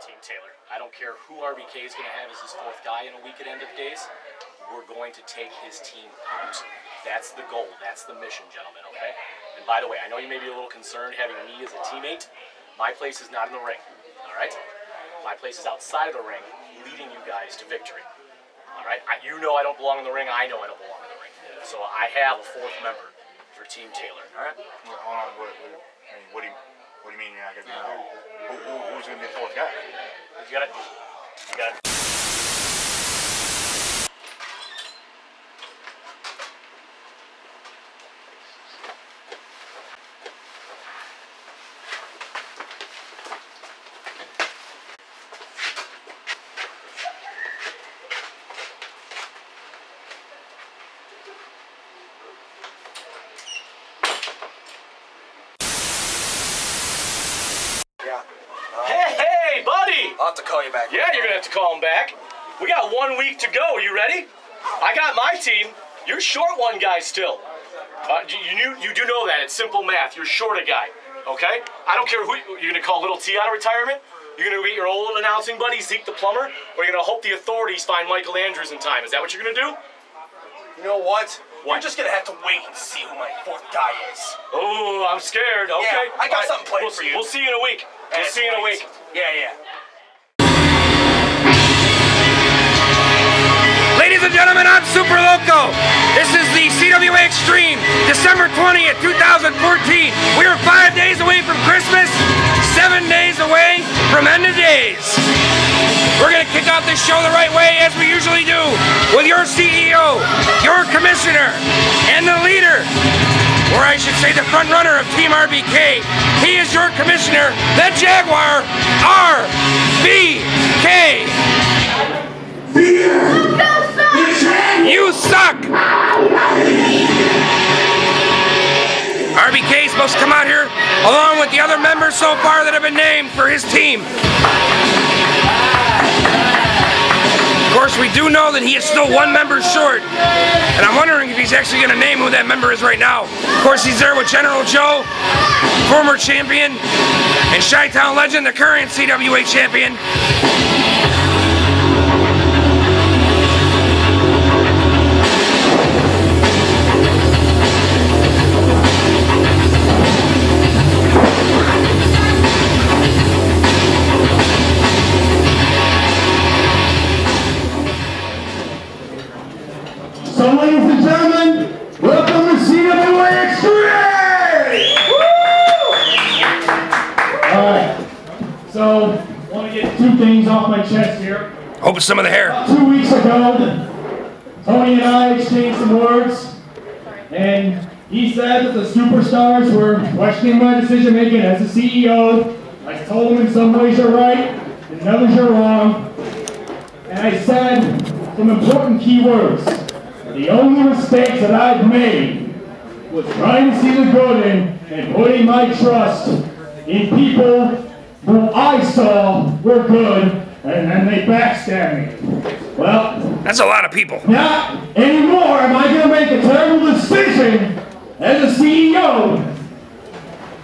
Team Taylor. I don't care who RBK is going to have as his fourth guy in a week at end of days. We're going to take his team out. That's the goal. That's the mission, gentlemen, okay? And by the way, I know you may be a little concerned having me as a teammate. My place is not in the ring, all right? My place is outside of the ring, leading you guys to victory, all right? You know I don't belong in the ring. I know I don't belong in the ring. So I have a fourth member for Team Taylor, all right? Well, hold on. What do you mean you're not going to be there? Who's going to be the fourth guy? You got it. You got it. Hey, buddy! I'll have to call you back. Yeah, you're gonna have to call him back. We got 1 week to go. Are you ready? I got my team. You're short one guy still. You do know that. It's simple math. You're short a guy. Okay? I don't care who you're gonna call Little T out of retirement. You're gonna get your old announcing buddy Zeke the plumber, or you're gonna hope the authorities find Michael Andrews in time. Is that what you're gonna do? You know what? You're just gonna have to wait and see who my fourth guy is. Oh, I'm scared. Okay. Yeah, I got something planned for you. We'll see you in a week. We'll see you in a week. Yeah. Ladies and gentlemen, I'm Super Loco. This is the CWA Extreme, December 20th, 2014. We are 5 days away from Christmas, 7 days away from end of days. We're going to kick off this show the right way, as we usually do, with your CEO, your commissioner, and the leader, or I should say the front runner of Team RBK. He is your commissioner, the Jaguar, RBK. You suck! RBK is supposed to come out here along with the other members so far that have been named for his team. Of course, we do know that he is still one member short, and I'm wondering if he's actually going to name who that member is right now. Of course, he's there with General Joe, former champion, and Chi-Town legend, the current CWA champion. So, ladies and gentlemen, welcome to CWA Extreme! Alright, so I want to get two things off my chest here. Open some of the hair. About 2 weeks ago, Tony and I exchanged some words, and he said that the superstars were questioning my decision making as a CEO. I told him in some ways you're right, in others you're wrong, and I said some important key words. The only mistakes that I've made was trying to see the good in and putting my trust in people who I saw were good, and then they backstabbed me. Well, that's a lot of people. Not anymore am I going to make a terrible decision as a CEO.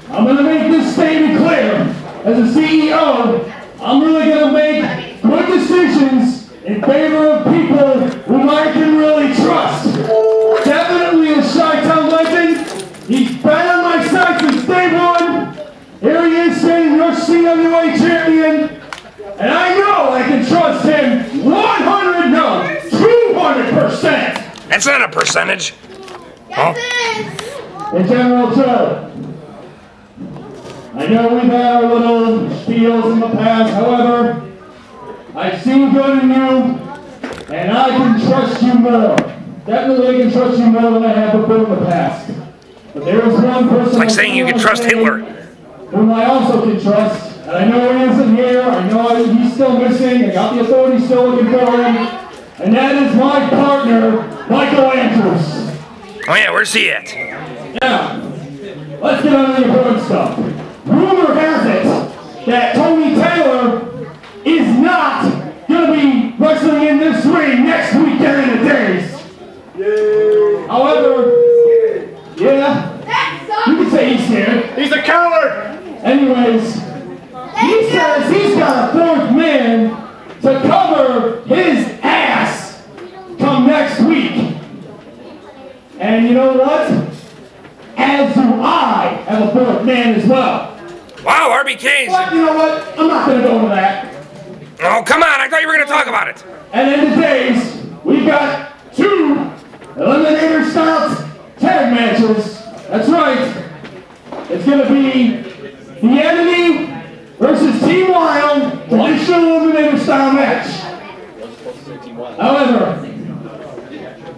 I'm going to make this statement clear. As a CEO, I'm really going to make good decisions in favor of people whom I can really trust. Definitely a Chi-Town legend. He's been on my side since day one. Here he is saying your CWA champion. And I know I can trust him 100, no, 200%. That's not a percentage. Yes, and General Joe, I know we've had our little spiels in the past, however, I've seen good in you, and I can trust you more. Definitely I can trust you more than I have before in the past. But there is one person... It's like saying you can trust Hitler. ...whom I also can trust, and I know he isn't here, I know he's still missing, I got the authorities still looking for him, and that is my partner, Michael Andrews. Oh yeah, where's he at? Now, let's get on to the important stuff. Rumor has it that Tony Taylor is not going to be wrestling in this ring next weekend in the days. Yay. However, yeah, you can say he's scared. He's a coward! Anyways, he says he's got a fourth know what? As do I have a fourth man as well. Wow, RBK's. But you know what? I'm not going to go into that. Oh, come on. I thought you were going to talk about it. And in the days, we've got 2 Eliminator style tag matches. That's right. It's going to be the Enemy versus Team Wild traditional Eliminator style match. However,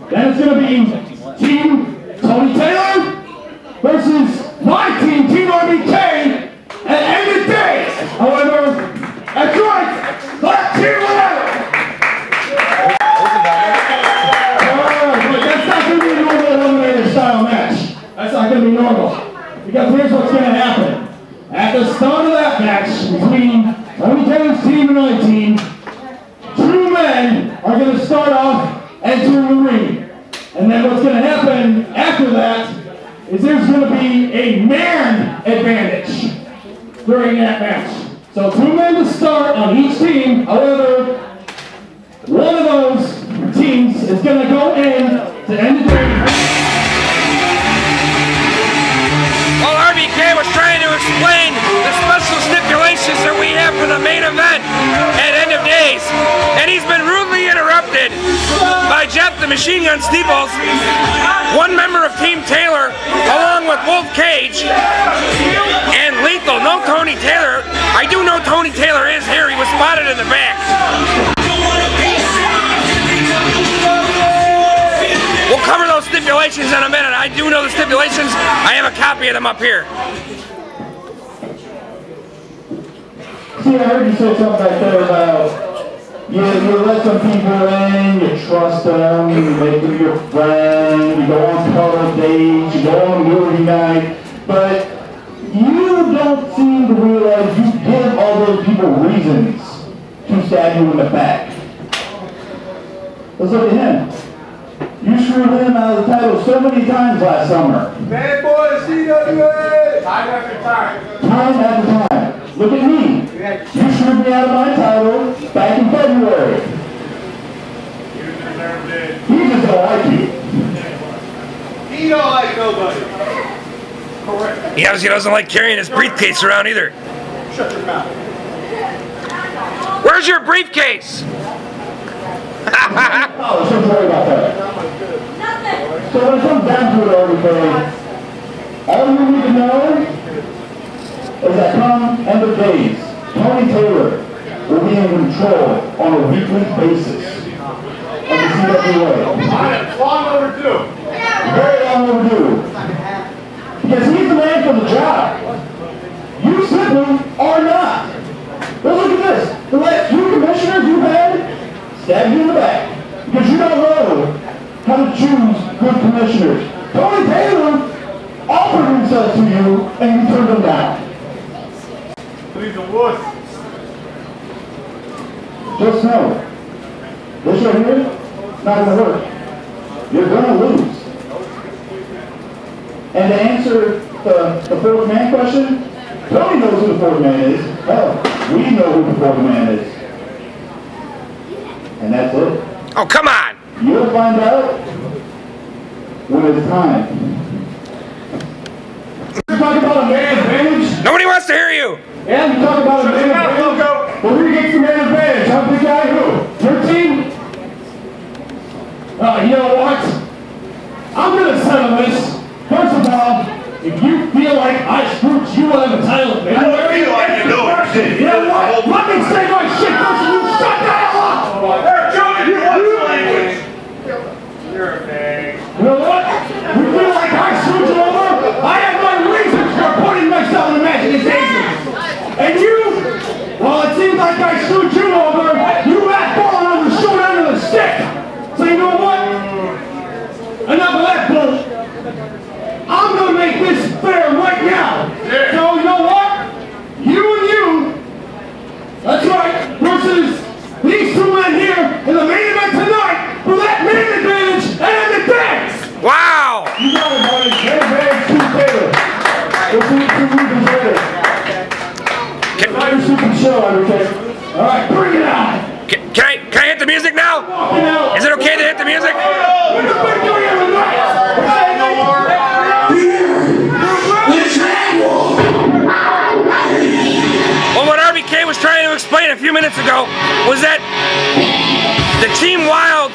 then it's going to be Team Tony Taylor versus my team, Team RBK, at end of days. However, that's right, Black Team whatever. But that's not going to be a normal Eliminator style match. That's not going to be normal. Because here's what's going to happen. At the start of that match between Tony Taylor's team and my team, 2 men are going to start off entering the ring. And then what's going to happen after that is there's going to be a man advantage during that match. So 2 men to start on each team. However, one of those teams is going to go in to end the game. Well, RBK was trying to explain the special stipulations that we have for the main event at End of Days, and he's been rudely interrupted by Jeff the Machine Gun Steeples, one member of Team Taylor, along with Wolf Cage and Lethal. No Tony Taylor. I do know Tony Taylor is here. He was spotted in the back. We'll cover those stipulations in a minute. I do know the stipulations. I have a copy of them up here. See, I heard you say something back there about you let some people in, you trust them, you make them your friend, you go on public dates, you go on movie night, but you don't seem to realize you give all those people reasons to stab you in the back. Let's look at him. You screwed him out of the title so many times last summer. Bad boy CWA! Time after time. Time after time. Look at me. You screwed me out of my title back in February. He just don't like you. He don't like nobody. Correct. He obviously doesn't like carrying his briefcase around either. Shut your mouth. Where's your briefcase? Oh, don't worry about that. So when it comes down to it, everybody, all you need to know is that come end of days, Tony Taylor will be in control on a weekly basis of the CWA. Long overdue. Very long overdue. Because he's the man for the job. You simply are not. But look at this. The last 2 commissioners you've had stab you in the back. Because you don't know how to choose good commissioners. Tony Taylor offered himself to you and you turned him down. He's a wuss. Just know, this right here, not going to work. You're going to lose. And to answer the 4th man question, Tony knows who the 4th man is. Hell, we know who the 4th man is. And that's it. Oh, come on! You'll find out when it's time. You talk about a man advantage? Nobody wants to hear you! Yeah, you talk about a man advantage? Well, who gets the man advantage? How big guy who? Your team? You know what? I'm going to settle this. First of all, if you feel like I screwed you out of the title, I don't feel like you know it. You know what? Let me say my shit first and you shut the hell up! You're a bag. You know what? You feel like I screwed you over? I have my reasons for putting myself in the match against Adrian. And you, well, it seems like I screwed you over. You have fallen on the short end of the stick. So you know what? Enough of that bullshit. I'm going to make this fair right now. Yeah. So you know what? You and you, that's right, versus these 2 men here in the main event tonight for that man advantage and the dance. Wow! You got it, buddy. Man advantage, 2 Taylor. We'll see you 2 weeks later. Not your super show, okay? All right, bring it on. Can I hit the music now? Is it okay to hit the music? We're the big guy every night. explain a few minutes ago was that the Team Wild,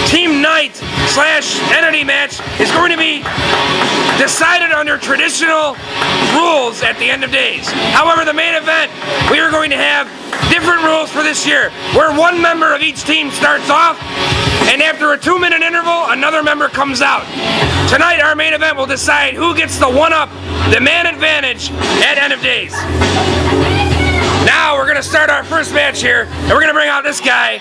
Team Night / Entity match is going to be decided under traditional rules at the end of days. However, the main event, we are going to have different rules for this year, where one member of each team starts off, and after a 2-minute interval, another member comes out. Tonight, our main event will decide who gets the one-up, the man advantage at end of days. Now, we're going to start our first match here, and we're going to bring out this guy.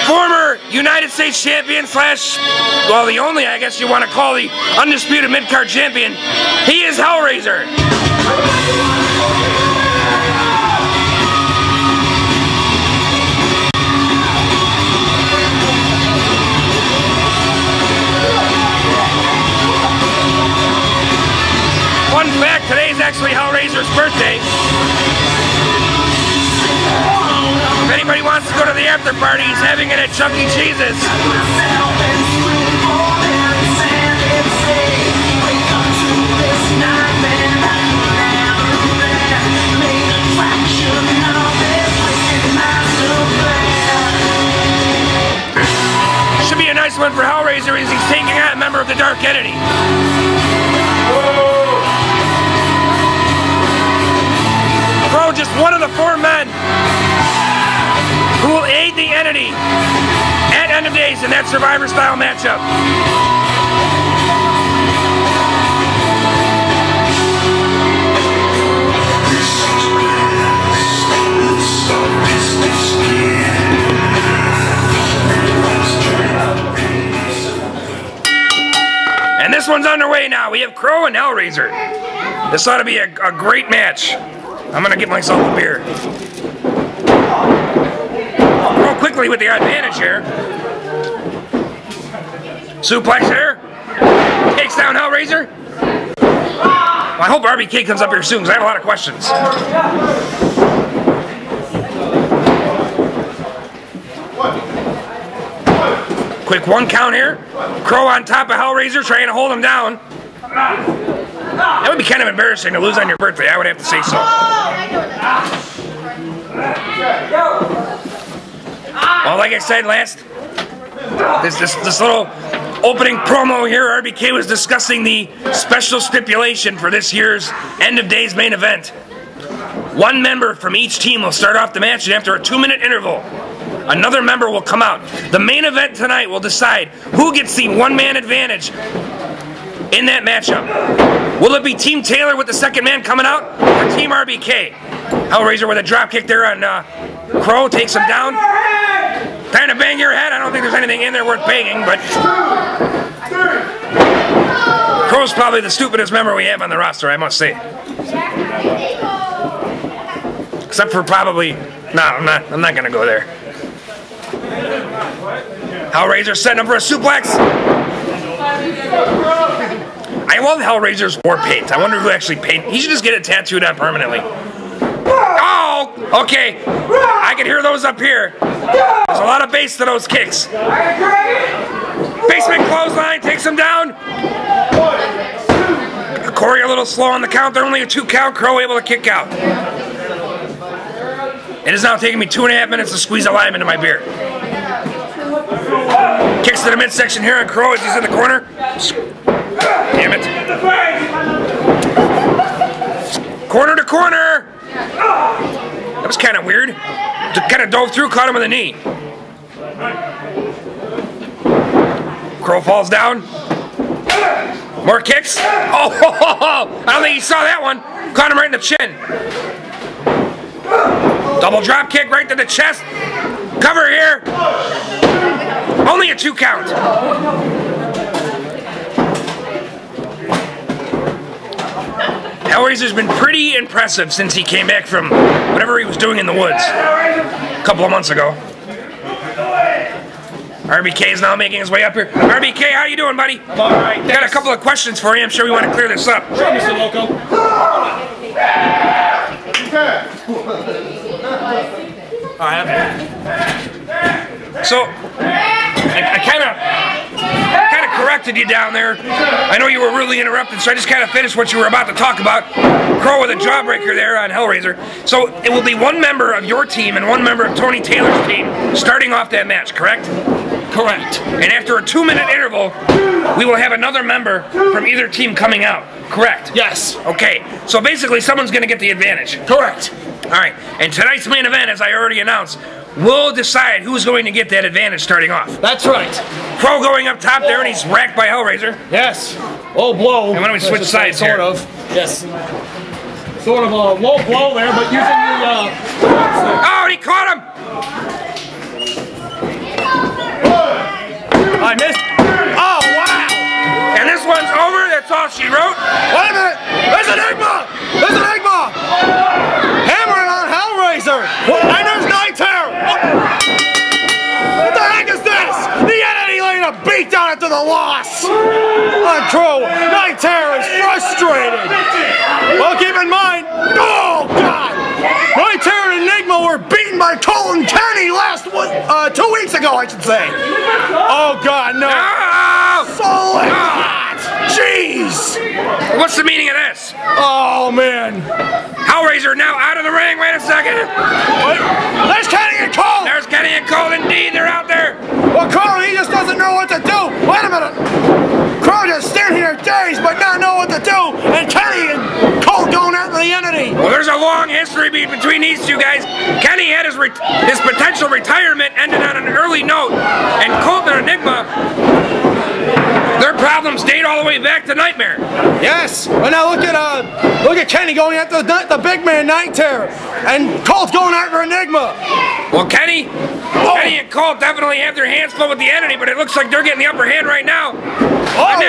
Former United States champion / well, the only, I guess you want to call the undisputed mid-card champion. He is Hellraiser. Fun fact, today is actually Hellraiser's birthday. If anybody wants to go to the after party, he's having it at Chuck E. Cheese's. Should be a nice one for Hellraiser as he's taking out a member of the Dark Entity. Crow, just one of the 4 men who will aid the Entity at end of days in that Survivor style matchup. And this one's underway now. We have Crow and Hellraiser. This ought to be a great match. I'm gonna get myself a beer. Crow quickly with the advantage here. Suplex here. Takes down Hellraiser. Well, I hope RBK comes up here soon because I have a lot of questions. Quick 1 count here. Crow on top of Hellraiser trying to hold him down. That would be kind of embarrassing to lose on your birthday, I would have to say so. Well, like I said this little opening promo here, RBK was discussing the special stipulation for this year's end of days main event. 1 member from each team will start off the match, and after a 2-minute interval, another member will come out. The main event tonight will decide who gets the 1-man advantage in that matchup. Will it be Team Taylor with the 2nd man coming out, or Team RBK? Hellraiser with a drop kick there on Crow, takes him down. Trying to bang your head. I don't think there's anything in there worth banging, but Crow's probably the stupidest member we have on the roster, I must say. Except for probably, no, I'm not gonna go there. Hellraiser setting up for a suplex. I love Hellraiser's war paint. I wonder who actually painted. He should just get it tattooed on permanently. Oh, okay. I can hear those up here. There's a lot of bass to those kicks. Basement clothesline takes him down. Corey a little slow on the count. They're only a 2 count. Crow able to kick out. It is now taking me 2.5 minutes to squeeze a lime into my beer. Kicks to the midsection here on Crow as he's in the corner. Damn it. Corner to corner. That was kind of weird. Kind of dove through, caught him with a knee. Crow falls down. More kicks. Oh, I don't think he saw that one. Caught him right in the chin. Double drop kick right to the chest. Cover here. Only a 2 count. Hellraiser's been pretty impressive since he came back from whatever he was doing in the woods a couple of months ago. RBK is now making his way up here. RBK, how you doing, buddy? I'm all right. Got a couple of questions for you. I'm sure we want to clear this up. Sure, Mr. Loco. So, I kind of interrupted you down there. I know you were really interrupted, so I just kind of finished what you were about to talk about. Crow with a jawbreaker there on Hellraiser. So it will be one member of your team and one member of Tony Taylor's team starting off that match, correct? Correct. And after a 2-minute interval, we will have another member from either team coming out, correct? Yes. Okay, so basically someone's going to get the advantage. Correct. All right, and tonight's main event, as I already announced, we'll decide who's going to get that advantage starting off. That's right. Crow going up top there, and he's racked by Hellraiser. Yes. Low blow. And why don't we switch sides sort here? of. Yes. Sort of a low blow there, but using the... Oh, he caught him! I missed. Oh, wow. And this one's over. That's all she wrote. Wait a minute. There's an Enigma. There's an Enigma. Hammering on Hellraiser. And there's Night Terror. What the heck is this? The Entity laying a beat down after the loss. On Crow, Night Terror is frustrated. Well, keep in mind. Oh, God. Night Terror and Enigma were beaten by Cole and Kenny 2 weeks ago, I should say. Oh, God, no. No! Solid. Jeez. What's the meaning of this? Oh, man. Hellraiser now out of the ring. Wait a second. Wait. There's Kenny and Cole. There's Kenny and Cole. Indeed, they're out there. Well, Cole, he just doesn't know what to do. Wait a minute. Crow just standing here dazed but not know what to do. And Kenny and Cole going after the Entity. Well, there's a long history between these two guys. Kenny had his potential retirement ended on an early note, and Colt and Enigma, their problems date all the way back to Nightmare. Yes. But now look at Kenny going after the big man Night Terror, and Colt's going after Enigma. Well, Kenny and Colt definitely have their hands full with the Entity, but it looks like they're getting the upper hand right now. Oh,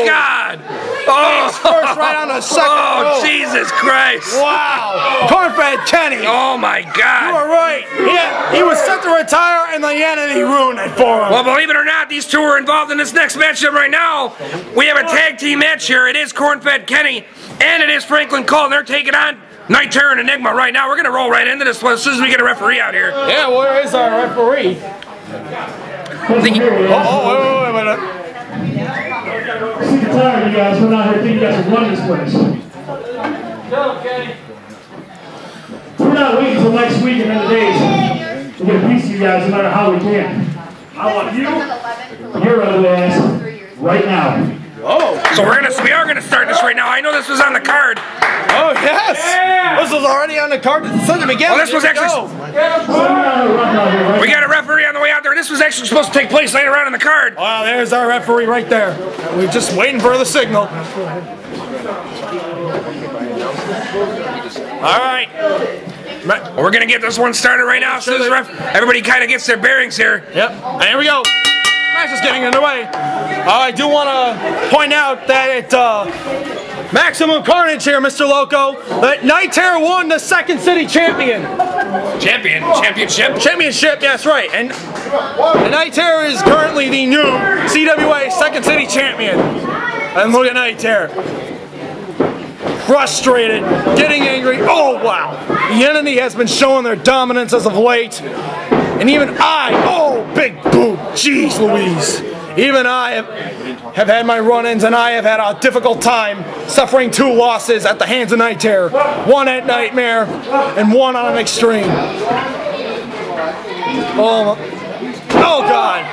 God. Oh, first right on the second. Oh, Jesus Christ. Wow. Cornfed Kenny. Oh, my God. You were right. He was set to retire, and the Entity ruined it for him. Well, believe it or not, these two are involved in this next matchup right now. We have a tag team match here. It is Cornfed Kenny, and it is Franklin Cole. And they're taking on Night Terror and Enigma right now. We're going to roll right into this one as soon as we get a referee out here. Yeah, where is our referee? Wait a minute. Sick and tired, you guys. We're not here to think you guys can run this place. We're not waiting until next week and then the days to get a piece of you guys no matter how we can. I want you, your other ass, right now. Oh. So we are gonna start this right now. I know this was on the card. Oh yes. Yeah. This was already on the card since the beginning. Well, this was actually. We got a referee on the way out there. This was actually supposed to take place later on in the card. Wow, there's our referee right there. We're just waiting for the signal. All right. We're gonna get this one started right now. As soon as everybody kind of gets their bearings here. Yep. And here we go. Match is getting underway. I do want to point out that at Maximum Carnage here, Mr. Loco, that Night Terror won the Second City Championship, yes, right. And Night Terror is currently the new CWA Second City Champion. And look at Night Terror. Frustrated, getting angry. Oh, wow. The Entity has been showing their dominance as of late. And even big boot, jeez Louise. Even I have had my run-ins, and I have had a difficult time suffering 2 losses at the hands of Night Terror. 1 at Nightmare, and 1 on an Extreme. Oh God.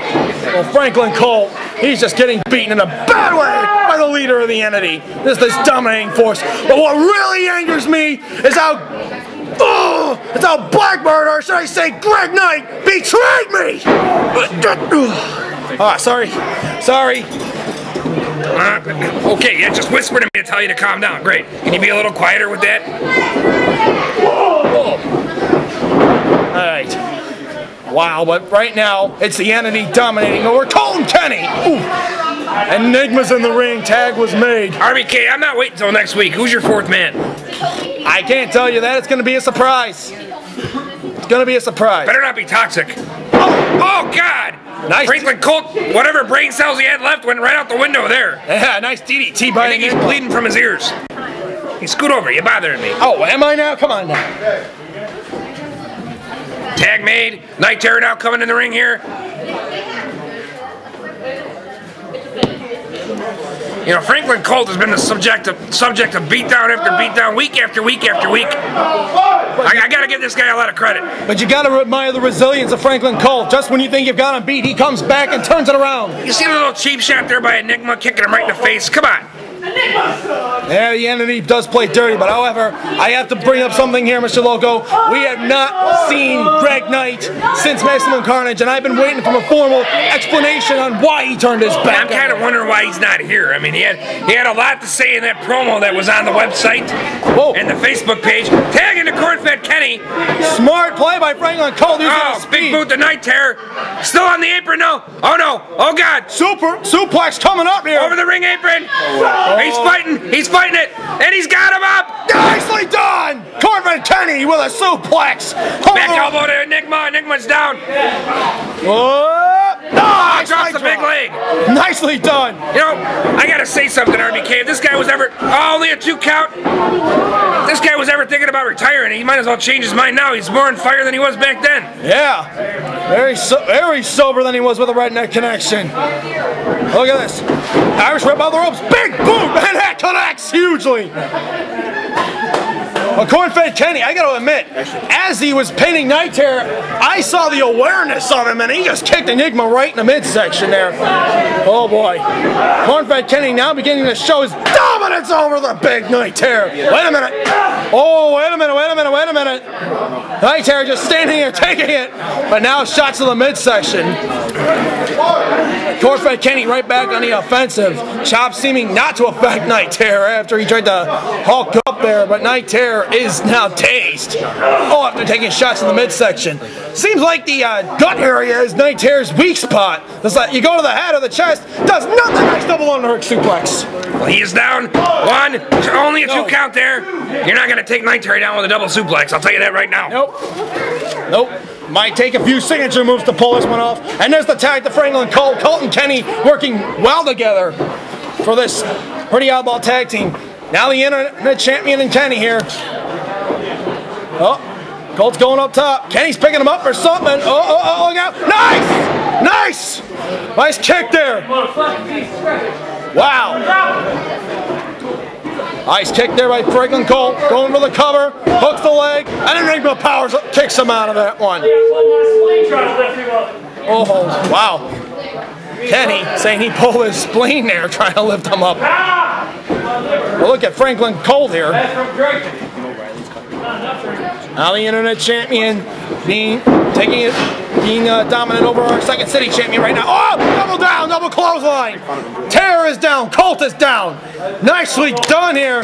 Well, Franklin Cole, he's just getting beaten in a bad way by the leader of the Entity. This dominating force. But what really angers me is how Blackbird, or should I say Greg Knight, betrayed me! Sorry. Okay, yeah, just whisper to me to tell you to calm down. Great. Can you be a little quieter with that? Alright. Wow, but right now, it's the Entity dominating over Cole and Kenny. Ooh. Enigma's in the ring. Tag was made. RBK, I'm not waiting until next week. Who's your 4th man? I can't tell you that. It's going to be a surprise. It's going to be a surprise. Better not be toxic. Oh God! Nice. Franklin Colt, whatever brain cells he had left went right out the window there. Yeah, nice DDT by I think he's bleeding from his ears. Hey, scoot over. You're bothering me. Oh, am I now? Come on now. Tag made. Night Terror now coming in the ring here. You know, Franklin Colt has been the subject of beatdown after beatdown, week after week after week. I gotta give this guy a lot of credit. But you gotta admire the resilience of Franklin Colt. Just when you think you've got him beat, he comes back and turns it around. You see the little cheap shot there by Enigma, kicking him right in the face? Come on. Yeah, the Entity does play dirty, but however, I have to bring up something here, Mr. Loco. We have not seen Greg Knight since Maximum Carnage, and I've been waiting for a formal explanation on why he turned his back. I'm kind of wondering why he's not here. I mean, he had a lot to say in that promo that was on the website and the Facebook page, tagging the corn-fed Kenny. Smart play by Franklin Colt. Oh, big boot the Night Terror. Still on the apron, no. Oh, no. Oh, God. Super suplex coming up here. Over the ring apron. He's fighting it, and he's got him up! Nicely done! Cornfed Kenny with a suplex! Back elbow to Enigma, Enigma's down! Nice! Drops the big leg! Nicely done! You know, I gotta say something, RBK, if this guy was ever, only a 2 count, if this guy was ever thinking about retiring, he might as well change his mind now. He's more on fire than he was back then. Yeah, very sober than he was with a Redneck Connection. Look at this. Irish Rip out the ropes, big boom, and that connects hugely. Well, Corn-fed Kenny, I gotta admit, as he was pinning Night Terror, I saw the awareness of him, and he just kicked Enigma right in the midsection there. Oh boy. Corn-fed Kenny now beginning to show his dominance over the big Night Terror. Wait a minute. Oh, wait a minute. Night Terror just standing here taking it, but now shots to the midsection. Corn-fed Kenny right back on the offensive. Chop seeming not to affect Night Terror after he tried to hulk up there, but Night Terror is now tased. Oh, after taking shots in the midsection. Seems like the gut area is Night Terror's weak spot. It's like you go to the head or the chest, does nothing. Nice double underhook suplex. Well, he is down. 1, only a 2 count there. You're not going to take Night Terror down with a double suplex. I'll tell you that right now. Nope. Might take a few signature moves to pull this one off. And there's the tag to Franklin Colt. Colt and Kenny working well together for this pretty oddball tag team. Now the Internet Champion and Kenny here. Oh, Colt's going up top. Kenny's picking him up for something. Oh, look out. Nice! Nice kick there. Wow. Nice kick there by Franklin Colt. Going for the cover. Hooks the leg. And then Enigma powers up, kicks him out of that one. Oh, wow. Kenny saying he pulled his spleen there trying to lift him up. Well, look at Franklin Colt here. Now the Internet Champion being dominant over our Second City Champion right now. Oh, double down, double clothesline. Terror is down, Colt is down. Nicely done here.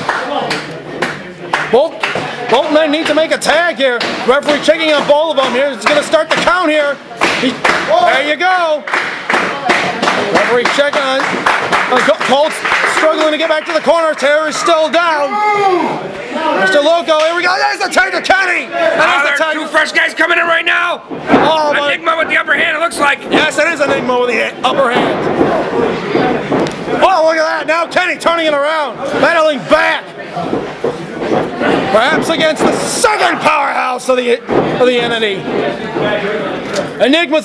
Both men need to make a tag here. Referee checking on both of them here. It's going to start the count here. There you go. Referee checking on Colt's struggling to get back to the corner. Terror is still down. Mr. Loco, here we go. There's the tag to Kenny. There's 2 fresh guys coming in right now. Oh, Enigma with the upper hand, it looks like. Yes, it is Enigma with the upper hand. Oh, look at that. Now Kenny turning it around. Battling back. Perhaps against the second powerhouse of the Entity. Enigma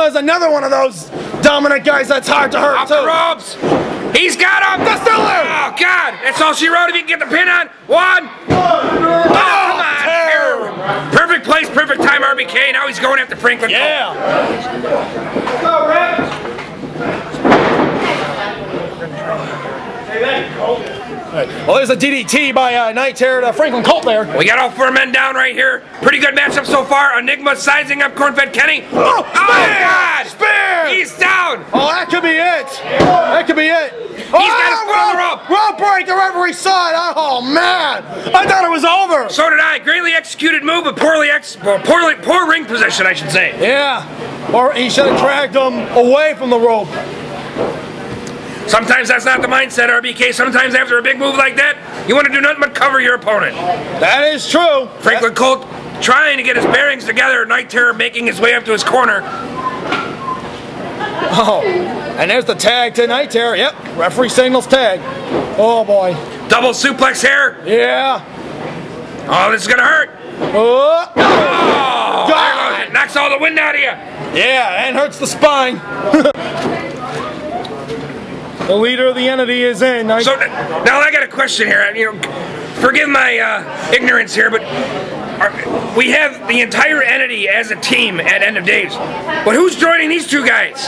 is another one of those dominant guys that's hard to hurt, Off the ropes. He's got him. That's still there. Oh, God. That's all she wrote if you can get the pin on. 1. Oh, come on. Terror. Perfect place, perfect time, RBK. Now he's going after Franklin Colt. Yeah. Well, there's a DDT by Night Terror to Franklin Colt there. We got all 4 men down right here. Pretty good matchup so far. Enigma sizing up Corn-fed Kenny. Oh, God! Spear! He's down! Oh, that could be it. That could be it. He's got his foot on the rope. Rope break. The referee saw it. Oh, man. I thought it was over. So did I. Greatly executed move, but poor ring position, I should say. Yeah. Or he should have dragged him away from the rope. Sometimes that's not the mindset, RBK. Sometimes after a big move like that, you want to do nothing but cover your opponent. That is true. Franklin Colt trying to get his bearings together. Night Terror making his way up to his corner. Oh, and there's the tag to Night Terror. Yep, referee signals tag. Oh, boy. Double suplex here. Yeah. Oh, this is going to hurt. Oh, God. It knocks all the wind out of you. Yeah, and hurts the spine. The leader of the entity is in. So now I got a question here. You know, forgive my ignorance here, but we have the entire entity as a team at End of Days. But who's joining these two guys?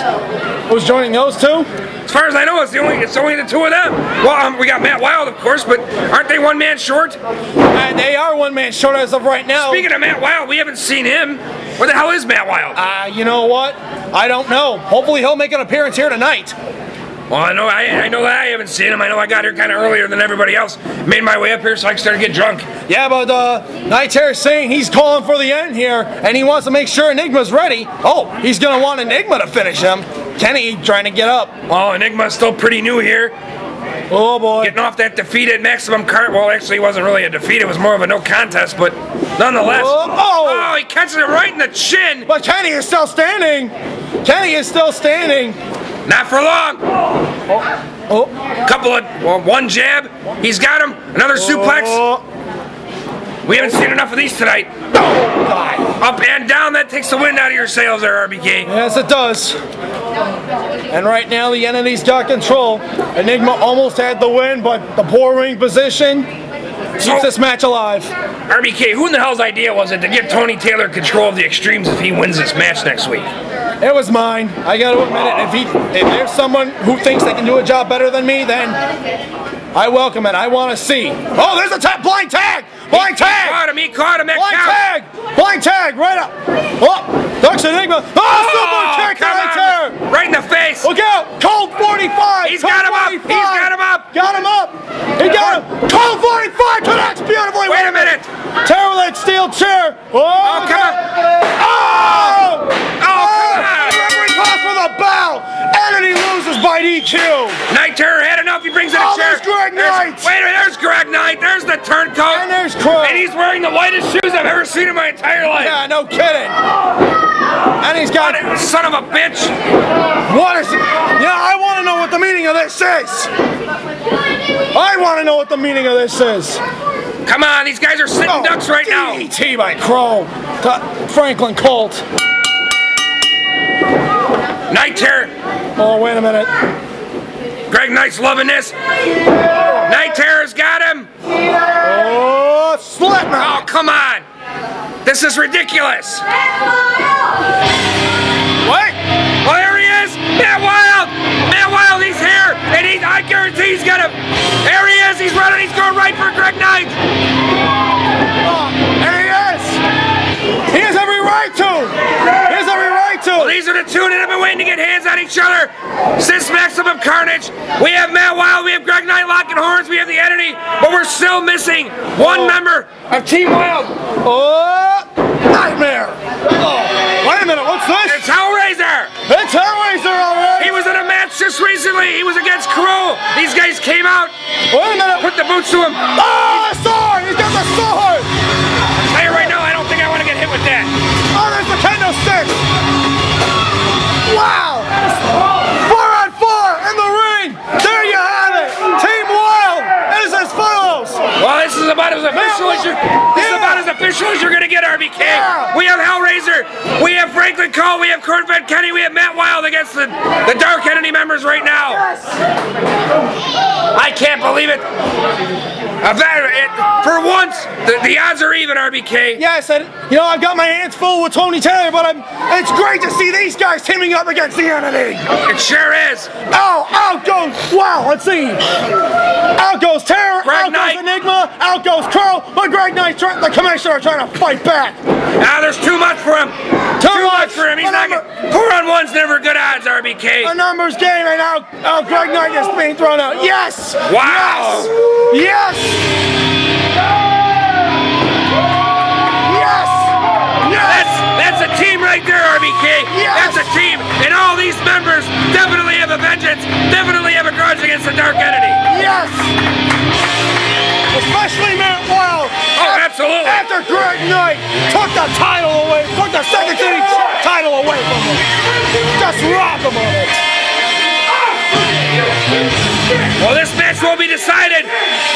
Who's joining those two? As far as I know, it's only the two of them. Well, we got Matt Wild, of course, but aren't they one man short? And they are one man short as of right now. Speaking of Matt Wild, we haven't seen him. Where the hell is Matt Wild? You know what? I don't know. Hopefully he'll make an appearance here tonight. Well, I know that I haven't seen him. I know I got here kind of earlier than everybody else. Made my way up here so I can start to get drunk. Yeah, but Night Terror's saying he's calling for the end here, and he wants to make sure Enigma's ready. Oh, he's gonna want Enigma to finish him. Kenny trying to get up. Oh, Enigma's still pretty new here. Oh boy. Getting off that defeat at Maximum Cart. Well, actually, it wasn't really a defeat. It was more of a no contest, but nonetheless. Oh, he catches it right in the chin. But Kenny is still standing. Kenny is still standing. Not for long. Couple of, well, one jab. He's got him. Another suplex. We haven't seen enough of these tonight. Up and down. That takes the wind out of your sails there, RBK. Yes, it does. And right now, the entity's got control. Enigma almost had the win, but the poor ring position keeps this match alive. RBK, who in the hell's idea was it to give Tony Taylor control of the Extremes if he wins this match next week? It was mine. I got to admit it. If there's someone who thinks they can do a job better than me, then I welcome it. I want to see. Oh, there's a blind tag! Blind tag! He caught him, that blind count. tag! Blind tag, right up! Oh, ducks Enigma. Oh, super kick right there! Right in the face! Look out! Cold 45! He's got him up! He's got him up! Got him up! He got him! Cold 45 connects beautifully! Wait a minute! Terror with that steel chair! Oh, come on! Oh! Oh, come on! Referee calls for the bell! Entity loses by DQ! Night Terror had enough, he brings in a chair. There's Greg Knight! Wait a minute, there's Greg Knight, there's the turncoat. And there's Crow. And he's wearing the whitest shoes I've ever seen in my entire life. Yeah, no kidding. And he's got... Son of a bitch. What is it? Yeah, I want to know what the meaning of this is. I want to know what the meaning of this is. Come on, these guys are sitting ducks right now. DDT by Crow to Franklin Colt. Night Terror. Oh, wait a minute. Greg Knight's loving this. Night Terror's got him. Oh, slap now. Oh, come on. This is ridiculous. What? Well, there he is. Matt Wild. Matt Wild, he's here. And I guarantee he's got him. There he is. He's running. He's going right for Greg Knight. Oh, there he is. He has every right to. He has every right to. Well, these are the two that have been waiting to get hands on each other since Maximum Carnage. We have Matt Wild, we have Greg Knight locking horns, we have the Entity, but we're still missing one member of Team Wild. Oh, Nightmare. Oh, wait a minute, what's this? It's Hellraiser. It's Hellraiser already. He was in a match just recently. He was against Crow. These guys came out. Wait a minute. Put the boots to him. Oh, the sword. He's got the sword. I'll tell you right now, I don't think I want to get hit with that. Oh, there's the kendo stick. Wow. 4-on-4 in the ring. There you have it. Team Wild is as follows. Well, this is about as official as you're going to get, RBK. Yeah. We have Hellraiser. We have Franklin Cole. We have Corvette Kenny. We have Matt Wild against the Dark Entity members right now. Yes. I can't believe it. For once, the odds are even, RBK. Yes, and you know, I've got my hands full with Tony Taylor, but it's great to see these guys teaming up against the Entity. It sure is. Oh, out goes, wow, let's see. Out goes Terror, out goes Enigma, out goes Crow, but Greg Knight, the commissioner, trying to fight back. Now there's too much for him. Too much for him. He's not getting 4-on-1's never good odds, RBK. A numbers game, and now Greg Knight is being thrown out. Yes! Wow! Yes! Yes! Yes! That's a team right there, RBK. Yes! That's a team, and all these members definitely have a vengeance, definitely have a grudge against the Dark Entity. Yes! Especially Matt Wild. Oh, absolutely. After Greg Knight took the title away, took the second city title away from him. Just rock him on it. Well, this match will be decided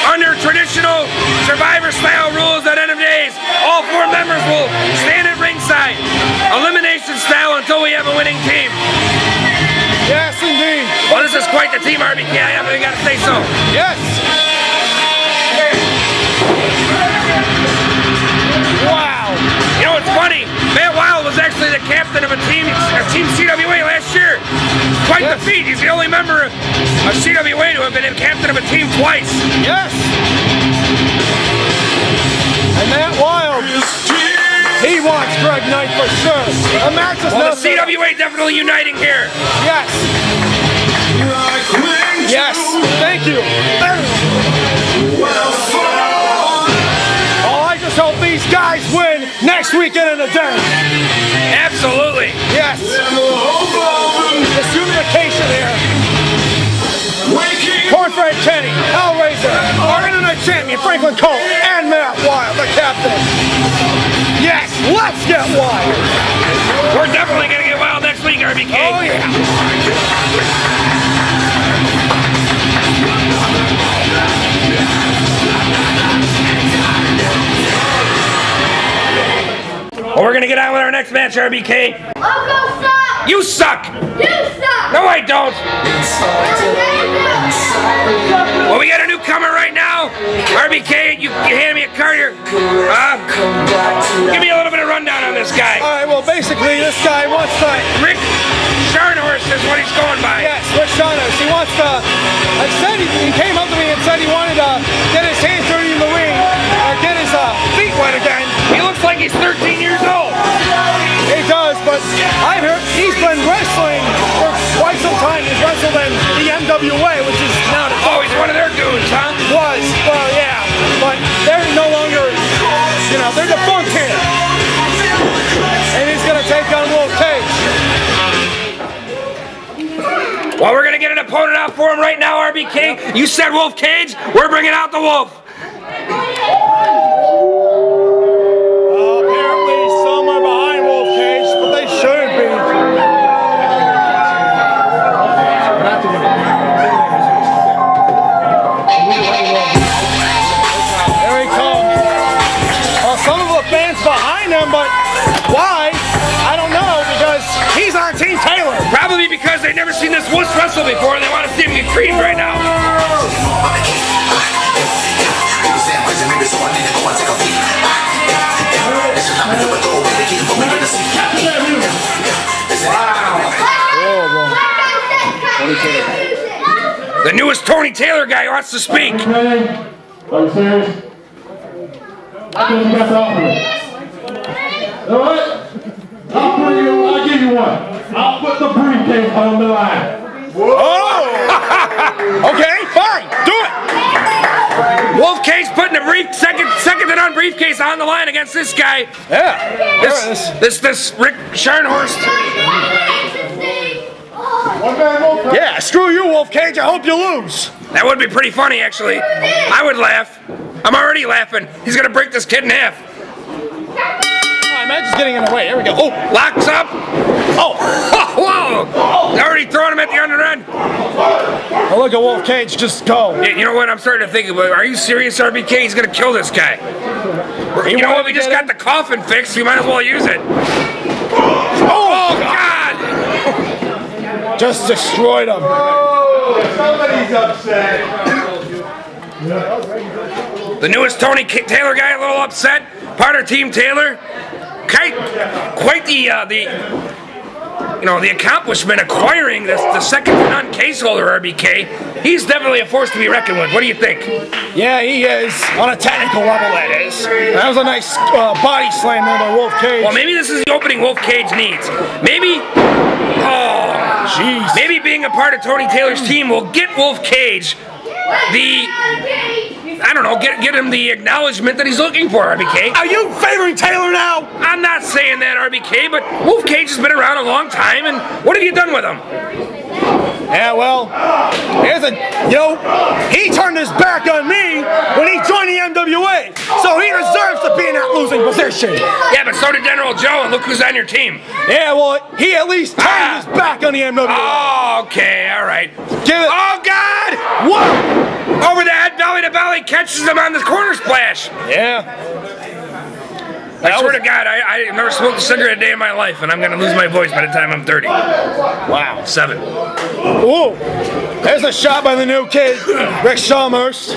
under traditional Survivor-style rules at End of Days. All 4 members will stand at ringside, elimination style, until we have a winning team. Yes, indeed. Well, this This is quite the team, RBK. I haven't got to say so. Yes. Wow. You know, it's funny. Matt Wild was actually the captain of a team CWA last year. Quite the feat. He's the only member of CWA to have been a captain of a team twice. Yes. And Matt Wild, he wants Greg Knight for sure. The match is well, the CWA definitely uniting here. Yes. Yes. Thank you. Oh, I just hope these guys win next weekend in the den. Absolutely. Yes. It's unification here. Cornfred Kenny, Hellraiser, our internet champion Franklin Cole, and Matt Wild, the captain. Yes, let's get wild. We're definitely going to get wild next week, RBK. Oh, yeah. Well, we're going to get on with our next match, RBK. Uncle suck! You suck! You suck! No, I don't. Well, we got a newcomer right now. RBK, you hand me a card here. Give me a little bit of rundown on this guy. All right, well, basically, this guy wants to... Rick Scharnhorst is what he's going by. Yes, Rick Scharnhorst. He wants to... I said he came up to me and said he wanted to get his hands dirty in the ring, or get his feet wet again. He looks like he's 13 years old. He does, but I've heard he's been wrestling for quite some time. He's wrestled in the NWA, which is now the... Oh, he's one of their goons, huh? Was, well, yeah, but they're no longer, you know, they're defunct here. And he's going to take on Wolf Cage. Well, we're going to get an opponent out for him right now, RBK. You said Wolf Cage, we're bringing out the Wolf. Apparently some are behind Wolf Cage, but they shouldn't be. There he comes. Well, some of the fans behind him, but why? I don't know, because he's on Team Taylor. Probably because they've never seen this wuss wrestle before and they want to see him get creamed right now. The newest Tony Taylor guy wants to speak. Are you serious? I just got to offer it. You know what? I'll give you one. I'll put the briefcase on the line. Oh! Okay, fine, do it! Wolf Cage putting the second to none briefcase on the line against this guy. Yeah. This Rick Scharnhorst. Yeah, screw you, Wolf Cage. I hope you lose. That would be pretty funny, actually. I would laugh. I'm already laughing. He's gonna break this kid in half. Oh, Matt's just getting in the way. Here we go. Oh, Locks up. oh. Whoa! They're already throwing him at the under end. Oh, look at Wolf Cage just go. Yeah, you know what? I'm starting to think about. Are you serious, RBK? He's gonna kill this guy. You know what? We just got the coffin fixed. We might as well use it. Oh God! Just destroyed him. Somebody's upset. The newest Tony Taylor guy, a little upset. Part of Team Taylor. Quite the accomplishment acquiring the second to none case holder, RBK. He's definitely a force to be reckoned with. What do you think? Yeah, he is. On a technical level, that is. That was a nice body slam there by Wolf Cage. Well, maybe this is the opening Wolf Cage needs. Maybe, Jeez. maybe being a part of Tony Taylor's team will get Wolf Cage get him the acknowledgement that he's looking for, RBK. Are you favoring Taylor now? I'm not saying that, RBK, but Wolf Cage has been around a long time, and what have you done with him? Yeah, well, he turned his back on me when he joined the NWA, so he deserves to be in that losing position. Yeah, but so did General Joe, and look who's on your team. Yeah, well, he at least turned his back on the NWA. Oh, okay, all right. Give it. Oh, God! Whoa! Over the head, belly to belly, catches him on the corner splash. Yeah. I swear to God, I've never smoked a cigarette a day in my life, and I'm going to lose my voice by the time I'm 30. Wow. 7. Ooh, there's a shot by the new kid, Rick Chalmers.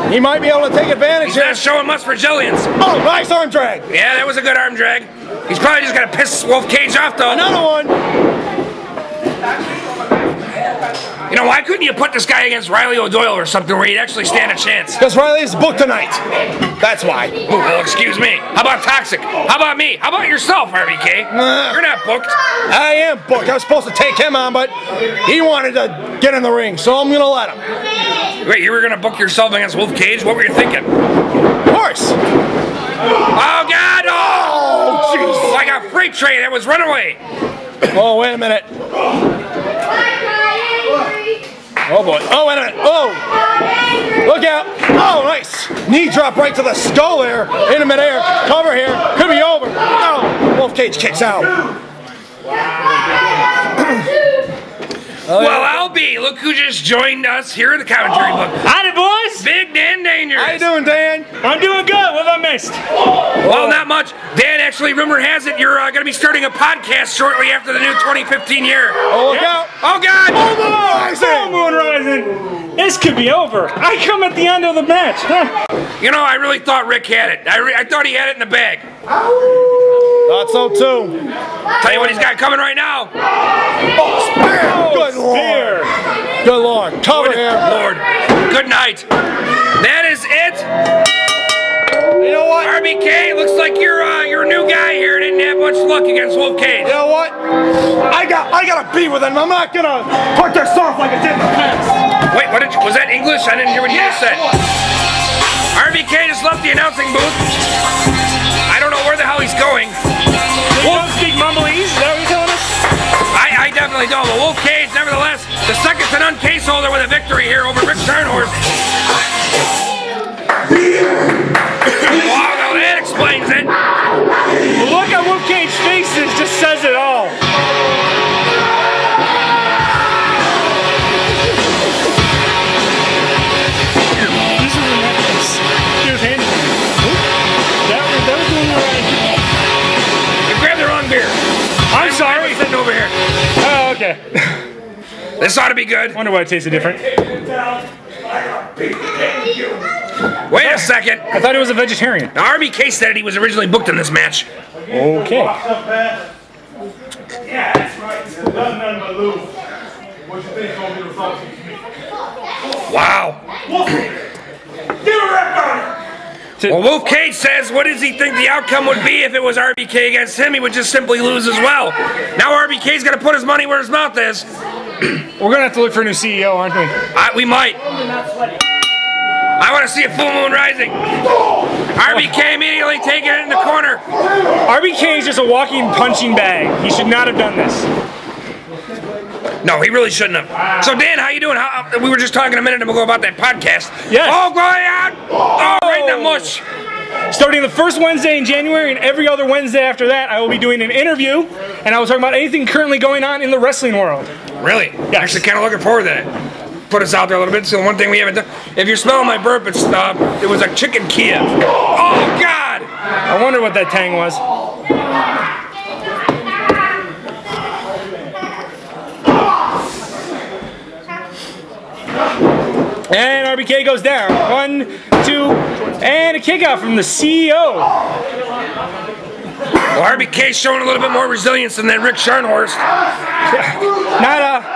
He might be able to take advantage He's here. not showing much for Jillians. Oh, nice arm drag. Yeah, that was a good arm drag. He's probably just going to piss Wolf Cage off, though. Another one. You know, why couldn't you put this guy against Riley O'Doyle or something where he'd actually stand a chance? Because Riley's booked tonight. That's why. Ooh, well, excuse me. How about Toxic? How about me? How about yourself, RBK? You're not booked. I am booked. I was supposed to take him on, but he wanted to get in the ring, so I'm going to let him. Wait, you were going to book yourself against Wolf Cage? What were you thinking? Of course. Oh, God! Oh, jeez. Like a freight train that was run away. Oh, wait a minute. Oh, boy. Oh, wait a minute. Oh. Look out. Oh, nice. Knee drop right to the skull there. In midair. Cover here. Could be over. Oh, Wolf Cage kicks out. Well, I'll be. Look who just joined us here in the commentary book. Howdy, boys. Big Dan Dangerous. How you doing, Dan? I'm doing good. What have I missed? Well, not much. Dan, actually, rumor has it you're going to be starting a podcast shortly after the new 2015 year. Oh, look out. Oh, God. Full moon rising. This could be over. I come at the end of the match. Huh? You know, I really thought Rick had it. I thought he had it in the bag. Thought so, too. Tell you what he's got coming right now. Oh, spear. Good Lord. Good Lord. Cover here. Lord. Good night. That is it. You know what? RBK, looks like you're a new guy here. Didn't have much luck against Wolf Cage. You know what? I gotta be with him. I'm not gonna put this off like I did in the past. Wait, was that English? I didn't hear what you just said. RBK just left the announcing booth. I don't know where the hell he's going. You don't speak mumbleese? Is that what you're telling us? I definitely don't, but Wolf Cage, nevertheless, the second to none case holder with a victory here over Rick Scharnhorst. Wow, now that explains it. The look on Wolf Cage's faces just says it all. This is a necklace. He was handing me. That was doing all right. You grabbed the wrong beer. I'm sorry. I'm sitting over here. Oh, okay. This ought to be good. Wonder why it tasted different. Wait a second. I thought he was a vegetarian. Now, RBK said he was originally booked in this match. Okay. Yeah, that's right. Nothing but lose. What you think gonna be the result? Wow. Give a rep on it! Well, Wolf Cage says, what does he think the outcome would be if it was RBK against him? He would just simply lose as well. Now RBK's going to put his money where his mouth is. We're going to have to look for a new CEO, aren't we? We might. I want to see a full moon rising. RBK immediately taking it in the corner. RBK is just a walking punching bag. He should not have done this. No, he really shouldn't have. So, Dan, how you doing? We were just talking a minute ago about that podcast. Yes. Oh, going out. Oh, right in the mush. Starting the first Wednesday in January and every other Wednesday after that, I will be doing an interview, and I will talk about anything currently going on in the wrestling world. Really? Yes. Actually, kind of looking forward to that. Put us out there a little bit. So, one thing we haven't done. If you're smelling my burp, it was a chicken Kiev. Oh, God. I wonder what that tang was. And RBK goes down. 1, 2, and a kick out from the CEO. Well, RBK's showing a little bit more resilience than that Rick Scharnhorst.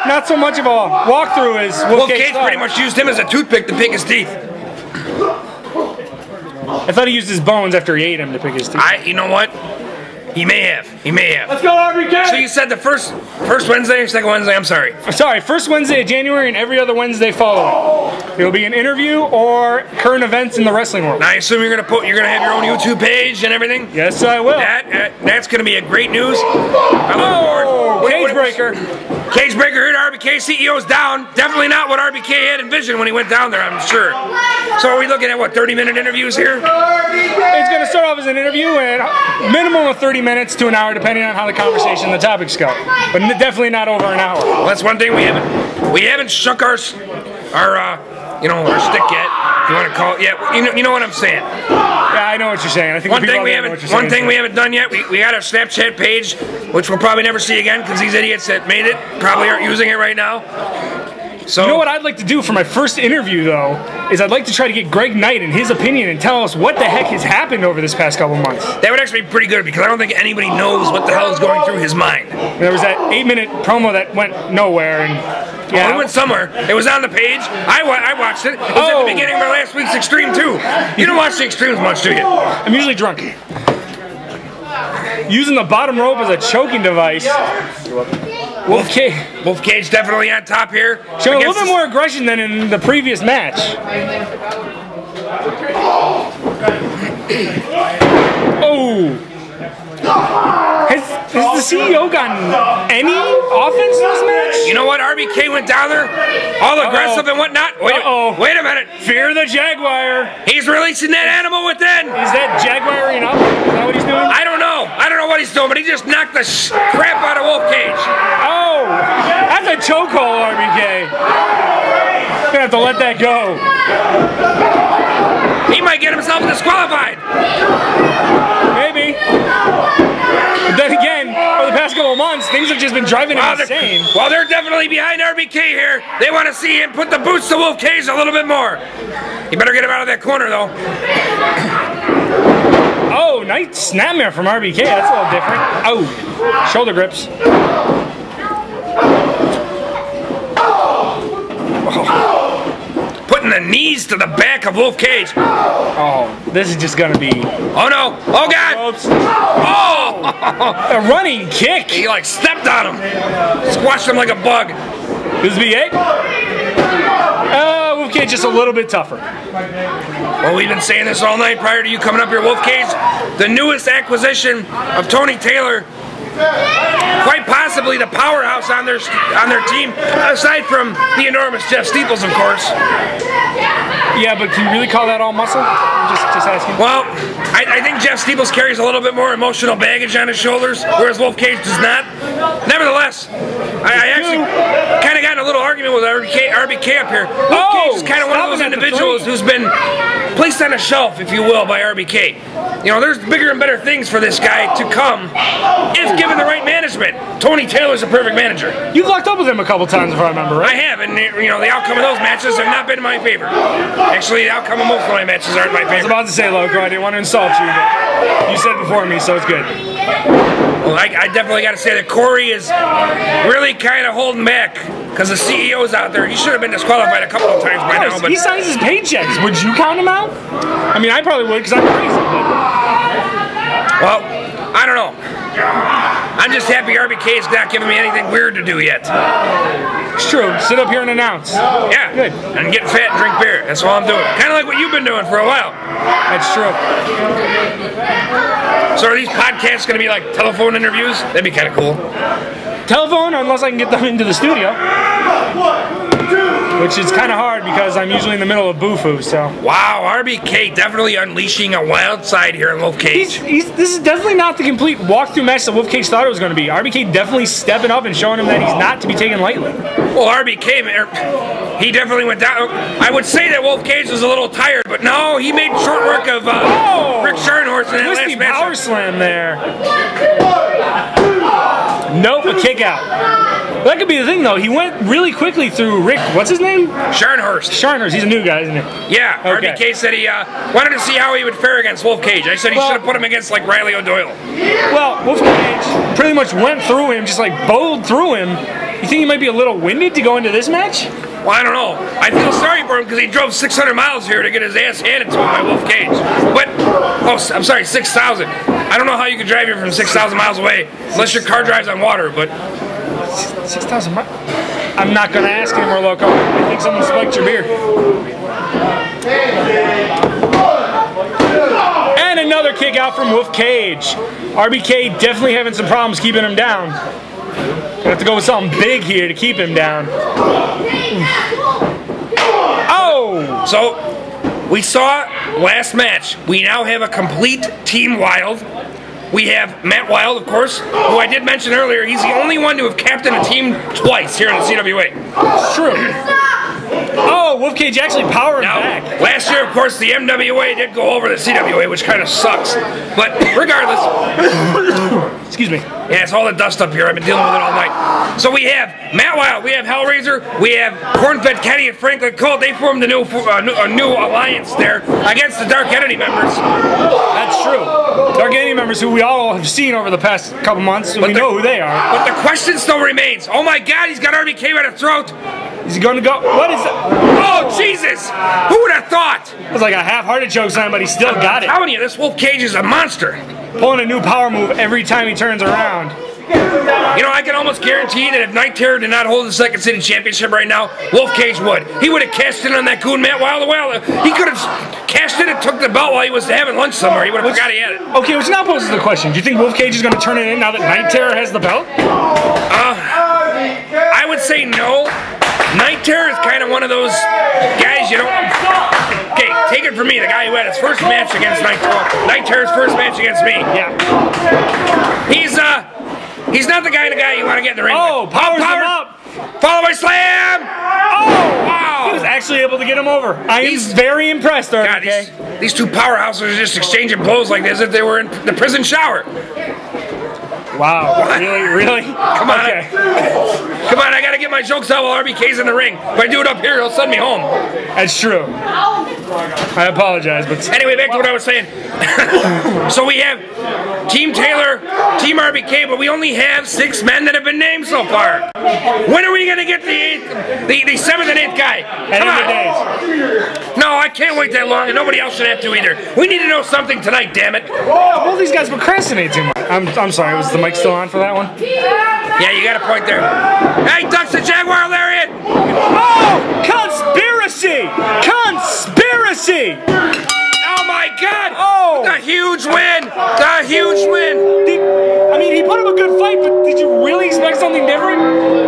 Not so much of a walkthrough as Wolf Cage pretty much used him as a toothpick to pick his teeth. I thought he used his bones after he ate him to pick his teeth. You know what? He may have. He may have. Let's go, RBK! So you said the first Wednesday or second Wednesday? I'm sorry. Sorry, first Wednesday of January and every other Wednesday following. It'll be an interview or current events in the wrestling world. Now I assume you're gonna have your own YouTube page and everything? Yes, I will. That's gonna be a great news. I look forward. Cage breaker. Cage breaker here at RBK. CEO's down. Definitely not what RBK had envisioned when he went down there, I'm sure. So are we looking at what, 30-minute interviews here? It's going to start off as an interview and minimum of 30 minutes to an hour, depending on how the conversation and the topics go. But definitely not over an hour. Well, that's one thing we haven't shook our stick yet. If you want to call it, yeah, you know what I'm saying. Yeah, I know what you're saying. I think One thing we haven't done yet. We got a Snapchat page, which we'll probably never see again because these idiots that made it probably aren't using it right now. So you know what I'd like to do for my first interview, though, is I'd like to try to get Greg Knight and his opinion and tell us what the heck has happened over this past couple months. That would actually be pretty good because I don't think anybody knows what the hell is going through his mind. There was that 8-minute promo that went nowhere, and yeah, it went somewhere. It was on the page. I watched it. It was at the beginning of our last week's Extreme too. You don't watch the Extremes much, do you? I'm usually drunk. Using the bottom rope as a choking device. Wolf Cage definitely on top here. Showing a little bit more aggression than in the previous match. Oh! Has the CEO gotten any offense in this match? You know what? RBK went down there, all aggressive and whatnot. Wait a minute. Fear the Jaguar. He's releasing that animal within. Is that Jaguaring up? Is that what he's doing? I don't know. I don't know what he's doing, but he just knocked the crap out of Wolf Cage. Oh, that's a chokehold, RBK. Gonna have to let that go. He might get himself disqualified. Maybe. But then again, for the past couple of months, things have just been driving him insane. Well, they're definitely behind RBK here. They want to see him put the boots to Wolf Cage a little bit more. You better get him out of that corner, though. Oh, nice snapmare from RBK. That's a little different. Oh, shoulder grips. Putting the knees to the back of Wolf Cage. Oh, this is just gonna be. Oh no! Oh God! Oh! A running kick. He like stepped on him, squashed him like a bug. This be it? Wolf Cage just a little bit tougher. Well, we've been saying this all night prior to you coming up here. Wolf Cage, the newest acquisition of Tony Taylor. Quite possibly the powerhouse on their team, aside from the enormous Jeff Steeples, of course. Yeah, but can you really call that all muscle? Just asking. Well, I think Jeff Steeples carries a little bit more emotional baggage on his shoulders, whereas Wolf Cage does not. Nevertheless, I actually kind of got in a little argument with RBK up here. Wolf Cage is kind of one of those individuals who's been placed on a shelf, if you will, by RBK. You know, there's bigger and better things for this guy to come if given the right management. Tony Taylor's a perfect manager. You've locked up with him a couple times, if I remember right. I have, and you know the outcome of those matches have not been in my favor. Actually, the outcome of most of my matches aren't in my favor. I was about to say, Loco, I didn't want to insult you, but you said before me, so it's good. Well, I definitely got to say that Corey is really kind of holding back because the CEO's out there. He should have been disqualified a couple of times by now. But he signs his paychecks. Would you count him out? I mean, I probably would because I'm crazy. But... Well, I don't know. I'm just happy RBK's not giving me anything weird to do yet. It's true. Sit up here and announce. Yeah. Good. And get fat and drink beer. That's all I'm doing. Kind of like what you've been doing for a while. That's true. So are these podcasts going to be like telephone interviews? That'd be kind of cool. Telephone, unless I can get them into the studio. Which is kind of hard because I'm usually in the middle of Boo-Foo, so. Wow, RBK definitely unleashing a wild side here in Wolf Cage. This is definitely not the complete walkthrough match that Wolf Cage thought it was going to be. RBK definitely stepping up and showing him that he's not to be taken lightly. Well, RBK, he definitely went down. I would say that Wolf Cage was a little tired, but no, he made short work of Rick Scharnhorst in that last match. Power slam there. Nope, a kick out. That could be the thing, though. He went really quickly through Rick. What's his name? Scharnhorst. Scharnhorst. He's a new guy, isn't he? Yeah. Okay. RBK said he wanted to see how he would fare against Wolf Cage. I said he should have put him against like Riley O'Doyle. Well, Wolf Cage pretty much went through him, just like bowled through him. You think he might be a little winded to go into this match? Well, I don't know. I feel sorry for him because he drove 600 miles here to get his ass handed to him by Wolf Cage. But, I'm sorry, 6,000. I don't know how you can drive here from 6,000 miles away unless your car drives on water, but... 6,000 miles? I'm not going to ask anymore, Loco. I think someone spiked your beer. And another kick out from Wolf Cage. RBK definitely having some problems keeping him down. Gonna have to go with something big here to keep him down. Oh! So, we saw last match. We now have a complete Team Wild. We have Matt Wild, of course, who I did mention earlier. He's the only one to have captained a team twice here in the CWA. It's true. Oh, Wolf Cage actually powering Now, back. last year, of course, the MWA did go over the CWA, which kind of sucks. But regardless, Excuse me. yeah, it's all the dust up here. I've been dealing with it all night. So we have Matt Wild, we have Hellraiser, we have Cornfed Kenny and Franklin Colt. They formed a new alliance there against the Dark Entity members. That's true. Dark Entity members who we all have seen over the past couple months, and we know who they are. But the question still remains. Oh my God, he's got RBK by the throat. Is he going to go? What is that? Oh, Jesus! Who would have thought? It was like a half-hearted choke sign, but he still got it. I'm telling you, this Wolf Cage is a monster. Pulling a new power move every time he turns around. You know, I can almost guarantee that if Night Terror did not hold the Second City Championship right now, Wolf Cage would. He would have cashed in on that goon Matt Wild. He could have cashed in and took the belt while he was having lunch somewhere. He would have forgot he had it. Okay, which now poses the question. Do you think Wolf Cage is going to turn it in now that Night Terror has the belt? I would say no. Night Terror is kind of one of those guys you don't... Okay, take it from me, the guy who had his first match against Night Terror. Night Terror's first match against me. Yeah. He's not the kind of guy you want to get in the ring Oh, with. powers him up. Follow by slam! Oh, Wow! He was actually able to get him over. I am very impressed, God, RBK. these two powerhouses are just exchanging blows like this as if they were in the prison shower. Wow, really? Come on. Okay. Come on, I gotta get my jokes out while RBK's in the ring. If I do it up here, he'll send me home. That's true. I apologize, but... Anyway, back to what I was saying. So we have Team Taylor, Team RBK, but we only have 6 men that have been named so far. When are we gonna get the 7th and 8th guy? Come on. No, I can't wait that long, and nobody else should have to either. We need to know something tonight, damn it. Both these guys procrastinate too much. I'm sorry, was the mic still on for that one? Yeah, you got a point there. Hey, ducks the Jaguar Lariat! Oh! Conspiracy! Conspiracy! Oh my God! Oh! The huge win! The huge win! I mean, he put up a good fight, but did you really expect something different?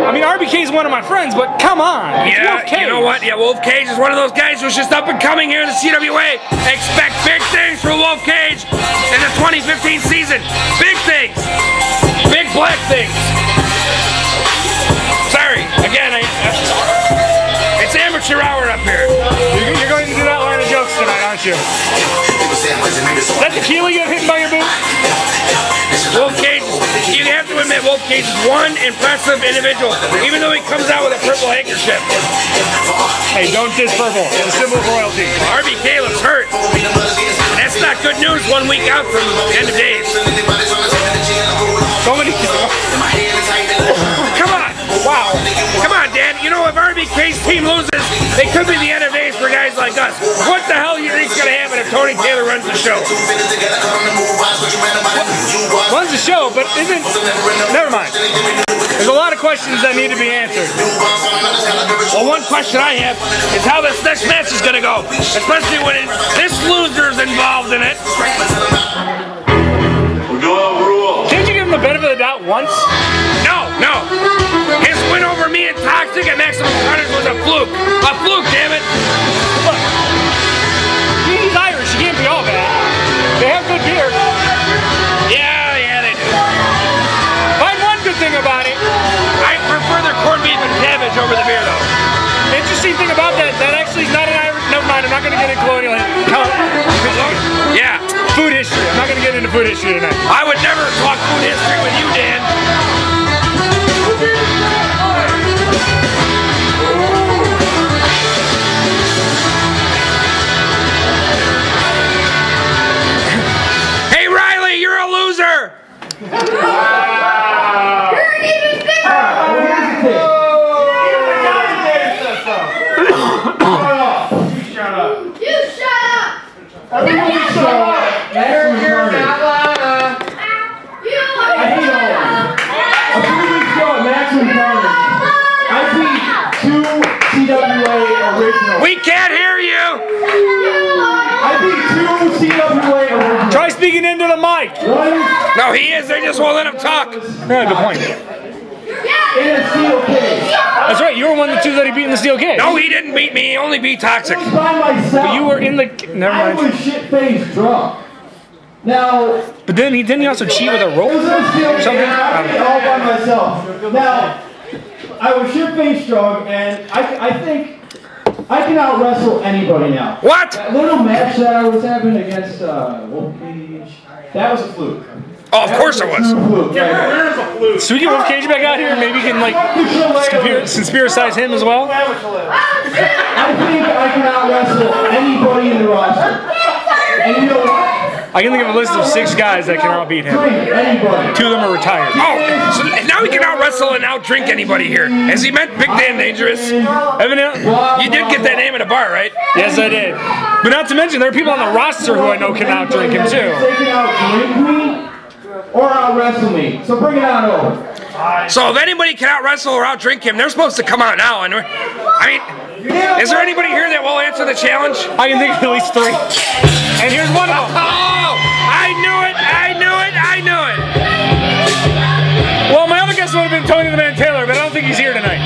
I mean, RBK is one of my friends, but come on. It's Yeah, Wolf Cage. you know what? Yeah, Wolf Cage is one of those guys who's just up and coming here in the CWA. Expect big things from Wolf Cage in the 2015 season. Big things. Big black things. Sorry, again, it's amateur hour up here. You're going to do that line of jokes tonight, aren't you? Is that tequila you have hidden by your boot? Wolf Cage, you have to admit, Wolf Cage is one impressive individual, even though he comes out with a purple handkerchief. Hey, don't diss purple. It's a symbol of royalty. RBK looks hurt. That's not good news 1 week out from the end of days. So many. Come on. Wow. Come on, Dan. You know, if RBK's team loses, they could be the end of days for guys like us. What the hell do you think's going to happen if Tony Taylor runs the show? Runs the show, but isn't... Never mind. There's a lot of questions that need to be answered. Well, one question I have is how this next match is going to go, especially when this loser's involved in it. Can't you give him the benefit of the doubt once? No. His win over me and Toxic at Maximum Carnage was a fluke. A fluke, damn it. Look. He's Irish. He can't be all bad. They have good beer. Yeah, they do. Find one good thing about it. I prefer their corned beef and cabbage over the beer, though. Interesting thing about that actually is not an Irish. Never mind, I'm not going to get into colonial history. Yeah. Food history. I'm not going to get into food history tonight. I would never talk food history with you, Dan. Hey, Riley, you're a loser. We can't hear you! I beat 2 CWA originals. Try speaking into the mic. No, he is. They just won't let him talk. Yeah, good point. In a steel cage. That's right. You were one of the 2 that he beat in the steel cage. No, he didn't beat me. He only beat Toxic. By myself. But you were in the. Never I mind. was shit-faced drunk. Now, But then didn't he also cheat with a rope it was in a steel or cage. something? I did it all by myself. Now, I was shit-faced drunk, and I think I can out wrestle anybody now. What? That little match that I was having against Wolf Cage, that was a fluke. Oh, of course it was. Fluke, right? So we get Wolf Cage back out here, and maybe we can like conspiracize him as well. I think I can out wrestle anybody in the roster. And you know what? I can think of a list of 6 guys that can outbeat him. Anybody. 2 of them are retired. Oh, so now he can out wrestle and out drink anybody here. Has he meant Big Dan Dangerous? Evidently. You did get that name at a bar, right? Yes, I did. But not to mention, there are people on the roster who I know can out drink him too. They can out drink me or out wrestle me. So bring it on over. So if anybody can out wrestle or out drink him, they're supposed to come out now. And I mean, is there anybody here that will answer the challenge? I can think of at least 3. And here's one of them. Oh, I knew it! I knew it! I knew it! Well, my other guess would have been Tony the Man Taylor, but I don't think he's here tonight.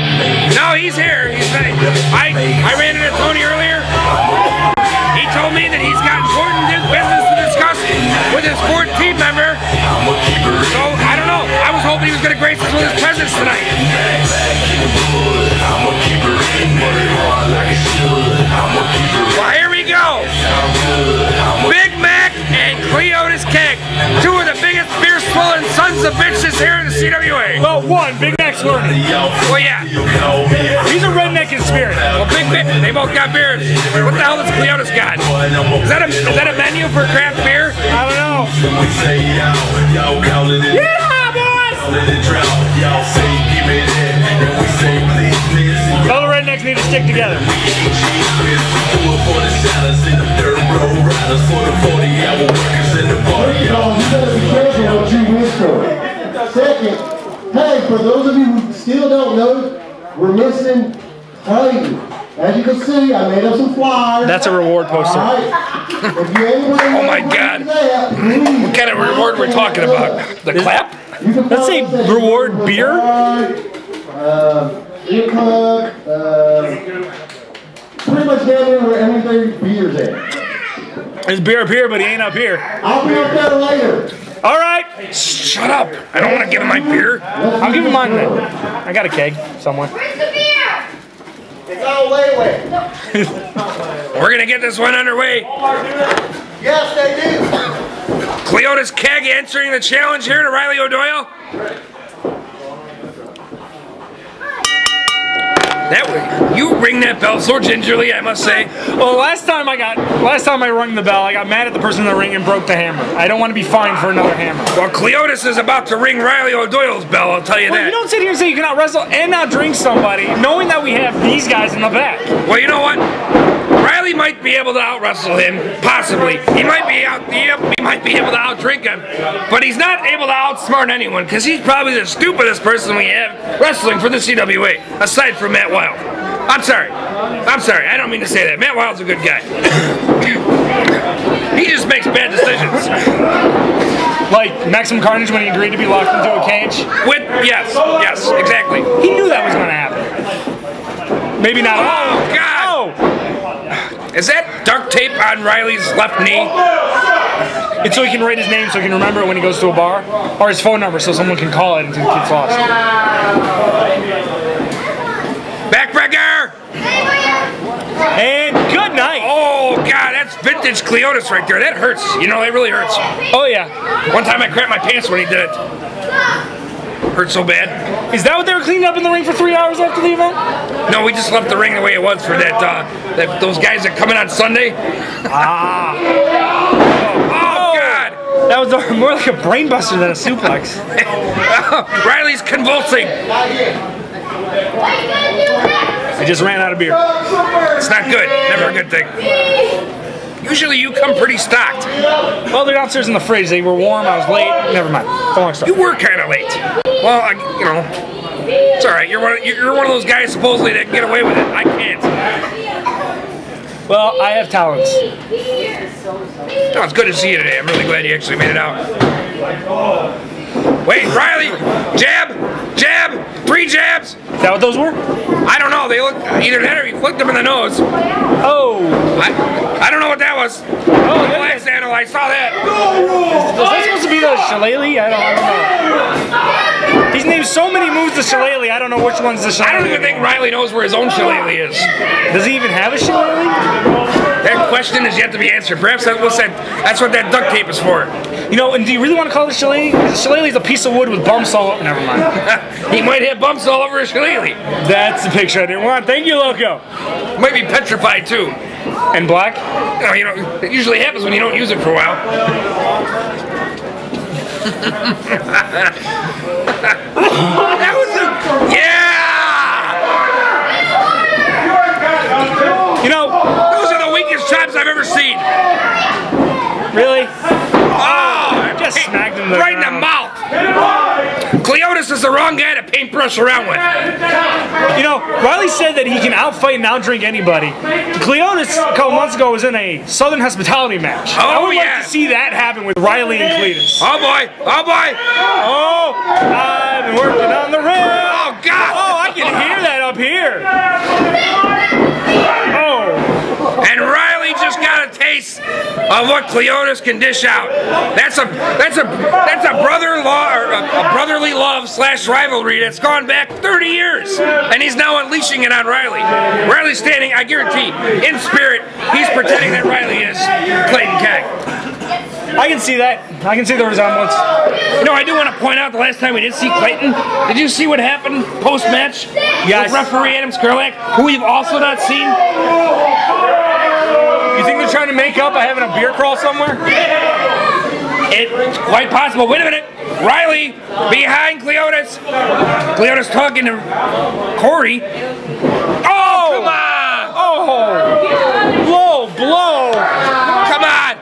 No, he's here. I ran into Tony earlier. He told me that he's got important business to discuss with his 4th team member. So, I don't know. I was hoping he was going to grace us with his presence tonight. Well, here we go. Big Mac and Cleotis Keg. 2 of the biggest beer-swilling sons of bitches here in the CWA. Well, 1, Big Mac's learning. Well, yeah. He's a redneck in spirit. Well, Big Mac, they both got beers. What the hell does Cleotis got? Is that a menu for craft beer? I don't know. Yeah, boys! All the rednecks need to stick together. Second, hey, for those of you who still don't know, we're missing Tiger. As you can see, I made up some flyers. That's a reward poster. All right. Oh my God. What kind of reward we're talking about? The clap? Let's say reward beer. Beer cook, pretty much down there where everything beer's at. There's beer up here, but he ain't up here. I'll be up there later. All right. Shut up. I don't want to give him my beer. I'll give him mine then. I got a keg somewhere. Where's the beer? It's all layaway. We're going to get this one underway. Yes, they do. Cleotis Keg answering the challenge here to Riley O'Doyle. That way, you ring that bell so gingerly, I must say. Well, last time I rung the bell, I got mad at the person in the ring and broke the hammer. I don't want to be fined for another hammer. Well, Cleotis is about to ring Riley O'Doyle's bell, I'll tell you that. You don't sit here and say you cannot wrestle and not drink somebody, knowing that we have these guys in the back. Well, you know what? Riley might be able to out-wrestle him, possibly. He might be able to out-drink him, but he's not able to outsmart anyone, because he's probably the stupidest person we have wrestling for the CWA, aside from Matt Wild. I'm sorry, I don't mean to say that. Matt Wild's a good guy. He just makes bad decisions. Like Maximum Carnage when he agreed to be locked into a cage? Yes, exactly. He knew that was going to happen. Maybe not. Oh, God! Oh. Is that duct tape on Riley's left knee? It's so he can write his name so he can remember it when he goes to a bar? Or his phone number so someone can call it until he gets lost? Backbreaker! And good night! Oh, God, that's vintage Cleotis right there. That hurts. You know, that really hurts. Oh, yeah. One time I crapped my pants when he did it. Hurt so bad. Is that what they were cleaning up in the ring for 3 hours after the event? No, we just left the ring the way it was for those guys that come in on Sunday. Ah. Oh, God! That was more like a brain buster than a suplex. Riley's convulsing. I just ran out of beer. It's not good. Never a good thing. Usually you come pretty stocked. Well, they're downstairs in the fridge. They were warm. I was late. Never mind. Don't want to start. You were kind of late. Well, you know, it's all right. You're one of those guys supposedly that can get away with it. I can't. Well, I have talents. No, it's good to see you today. I'm really glad you actually made it out. Wait, Riley! Jab! Jab! 3 jabs. Is that what those were? I don't know. They look either that or he flicked them in the nose. Oh. I don't know what that was. Oh, Last animal, I saw that. Was that supposed to be the shillelagh? I don't know. He's named so many moves to shillelagh, I don't know which one's the shillelagh. I don't even think Riley knows where his own shillelagh is. Does he even have a shillelagh? That question is yet to be answered. Perhaps that's what that duct tape is for. You know, and do you really want to call it a shillelagh? The shillelagh is a piece of wood with bumps all over. Never mind. He might have bumps all over his shillelagh. That's the picture I didn't want. Thank you, Loco. Might be petrified too. And black? No, you know, it usually happens when you don't use it for a while. That was a, yeah! You know, those are the weakest chops I've ever seen. Really? Oh, just smacked him right in the mouth. Cleotis is the wrong guy to paintbrush around with. You know, Riley said that he can outfight and outdrink anybody. Cleotis a couple months ago was in a Southern Hospitality match. I would like to see that happen with Riley and Cletus. Oh boy! Oh boy! Oh, I've been working on the rim. Oh God! Oh, I can hear that up here. Oh. And Riley just got a taste of what Cleotis can dish out. That's a brother-in-law or a brotherly love / rivalry that's gone back 30 years, and he's now unleashing it on Riley. Riley's standing, I guarantee, in spirit, he's pretending that Riley is Clayton Keck. I can see that. I can see the resemblance. You know, I do want to point out the last time we did see Clayton, did you see what happened post-match? Yes. With referee Adam Skrlak, who we've also not seen. You think they're trying to make up by having a beer crawl somewhere? It's quite possible. Wait a minute. Riley behind Cleotis. Cleotis talking to Corey. Oh, come on. Oh. Low blow. Come on.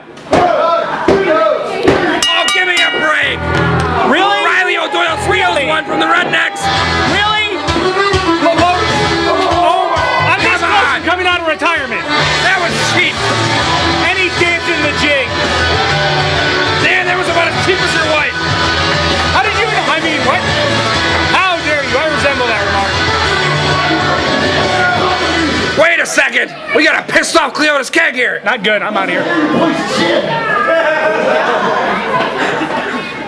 Oh, give me a break. Really? Riley O'Doyle steals one from the Rednecks. Really? Oh, I'm just coming out of retirement. That was cheap. And he's dancing the jig. Man, that was about as cheap as your wife. How did you? I mean, what? How dare you? I resemble that remark. Wait a second. We got a pissed off Cleotis Keg here. Not good. I'm out of here.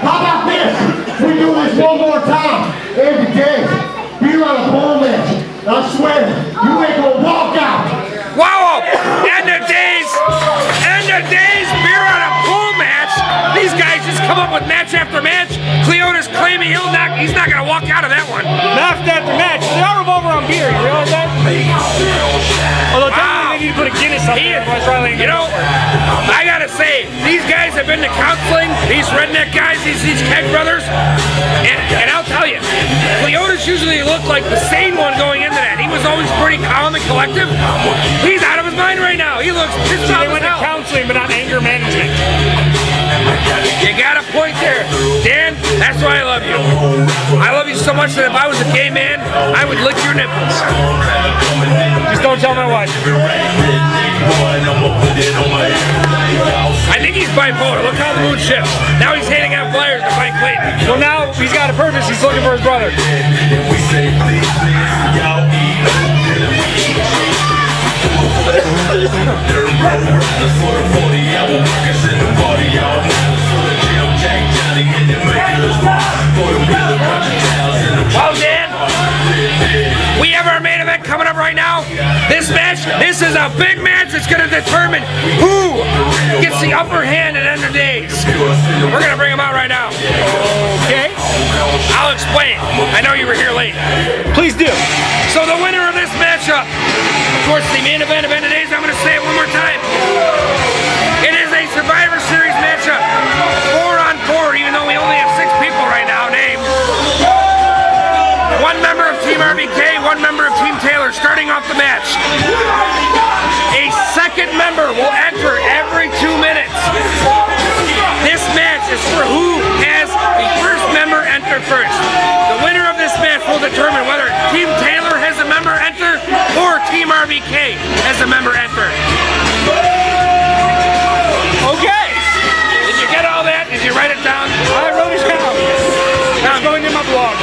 How about this? We do this one more time. Every day. Be like a bull match. I swear, you ain't gonna walk out. Wow! End of days, beer on a pool match. These guys just come up with match after match. Cleotis claiming he's not gonna walk out of that one. Match after match. They are revolver on beer. You realize that? Although technically they need to put a Guinness up there. You know, I gotta say, these guys have been to counseling. These redneck guys, these Keg brothers, and I'll tell you, Cleotis usually looked like the sane one going into that. He was always pretty calm and collective. He's out of his mind right now. He looks pissed off. They went to counseling, but not anger management. You got a point there. Dan, that's why I love you. I love you so much that if I was a gay man, I would lick your nipples. Just don't tell my wife. I think he's bipolar. Look how the mood shifts. Now he's handing out flyers to fight Clayton. Well, now he's got a purpose. He's looking for his brother. Well, Dan, we have our main event coming up right now. This is a big match. It's going to determine who gets the upper hand at end of days. We're going to bring him out right now. Okay. I'll explain. I know you were here late. Please do. So the winner of this matchup, of course, the main event of end of days, I'm going to say it one more time. It is a Survivor Series matchup. 4-on-4, even though we only have 6 people right now named. 1 member of Team RBK, 1 member of Team Taylor starting off the match. A second member will enter every 2 minutes. This match is for who has the first member enter first. The winner of this match will determine whether Team Taylor has a member enter or Team RBK has a member enter. Okay. Did you get all that? Did you write it down? I wrote it down. It's going in my blog.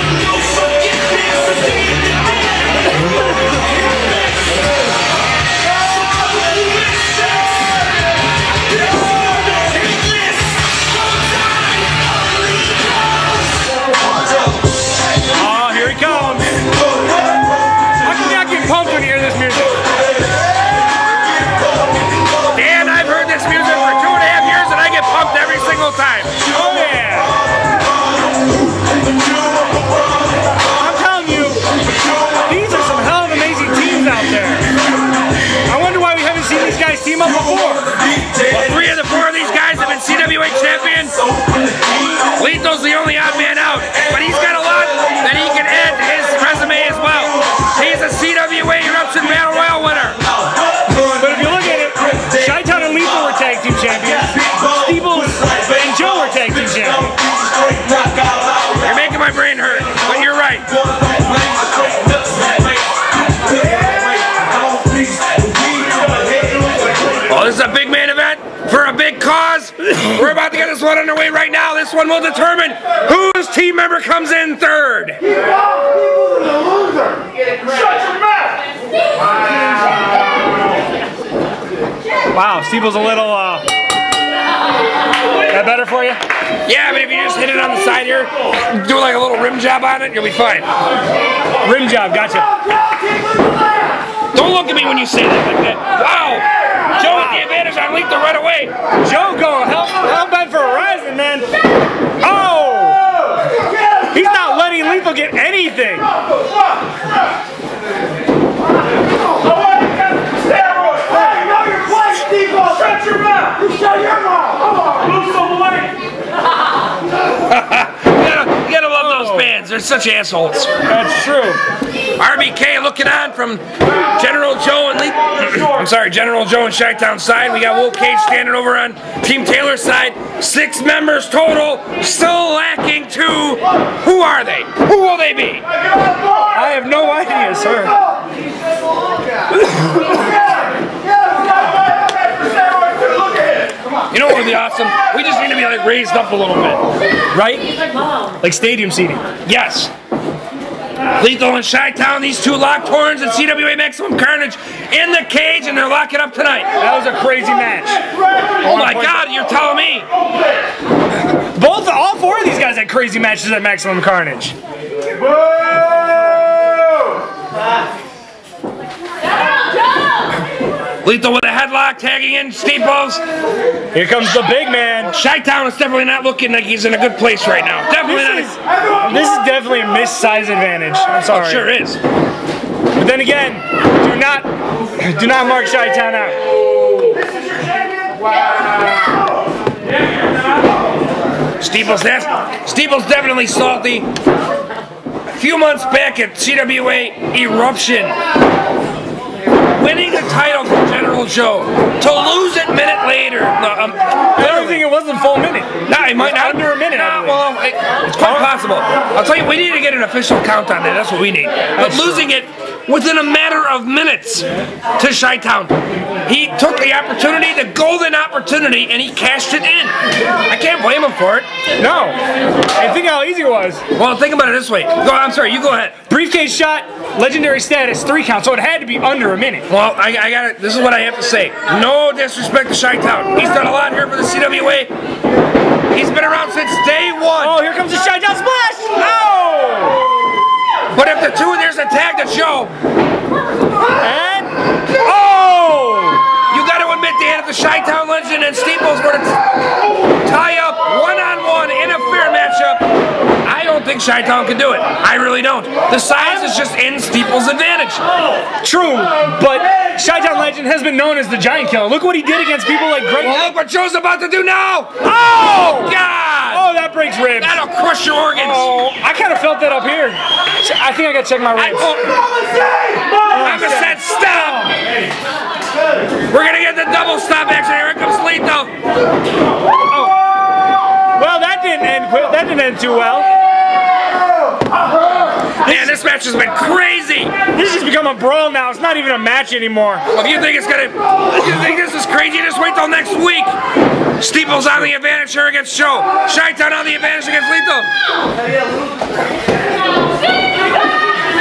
this one underway right now. This one will determine whose team member comes in third. Wow, Steeple's a little, that better for you? Yeah, but if you just hit it on the side here, do like a little rim job on it, you'll be fine. Rim job, gotcha. Don't look at me when you say that like that. Wow! Joe with the advantage on Lethal right away. Joe going hell bent for a rising, man. Oh! He's not letting Lethal get anything. Shut your mouth! You shut your mouth! Come on! Lose some weight! You gotta love those fans. They're such assholes. That's true. RBK looking on from General Joe and General Joe and Chi-Town side. We got Will Cage standing over on Team Taylor's side. 6 members total. Still lacking 2. Who are they? Who will they be? I have no idea, sir. You know what would be awesome? We just need to be like raised up a little bit. Right? Like stadium seating. Yes. Lethal and Chi-Town, these 2 locked horns and CWA Maximum Carnage in the cage, and they're locking up tonight. That was a crazy match. Oh my God, you're telling me. All 4 of these guys had crazy matches at Maximum Carnage. Lethal with a headlock, tagging in Steeples. Here comes the big man. Chi-Town is definitely not looking like he's in a good place right now. Definitely This is definitely a missed size advantage. I'm sorry. It sure is. But then again, do not mark Chi-Town out. Steeples definitely salty. A few months back at CWA Eruption, winning the title from General Joe, to lose it a minute later. I don't think it was a full minute. No, it might not. Under a minute, I believe. Well, it's quite possible. I'll tell you, we need to get an official count on that. That's what we need. But losing it within a matter of minutes to Chi-Town. He took the opportunity, the golden opportunity, and he cashed it in. I can't blame him for it. No. And think how easy it was. Well, think about it this way. I'm sorry, you go ahead. Briefcase shot, legendary status, 3 count, so it had to be under a minute. Well, I got it. This is what I have to say. No disrespect to Chi-Town. He's done a lot here for the CWA. He's been around since day 1. Oh, here comes the Chi-Town splash! Oh! But if the 2 there's a tag to show. And oh! You got to admit, Dan, if the Chi-Town Legend and Steeples were to tie up one-on-one in a fair matchup, I don't think Chi-Town can do it. I really don't. The size is just in Steeples' advantage. True, but Chi-Town Legend has been known as the Giant Killer. Look what he did against people like Greg. Well, look what Joe's about to do now. Oh! God! Oh, that breaks ribs. That'll crush your organs. Oh, I kind of felt that up here. I think I got to check my ribs. I said stop. We're going to get the double stop action. Here comes Lethal. Oh. Well, that didn't end too well. Man, this match has been crazy. This has become a brawl now. It's not even a match anymore. Well, if you think this is crazy, just wait till next week. Steeples on the advantage here against Joe. Chi-Town on the advantage against Lethal.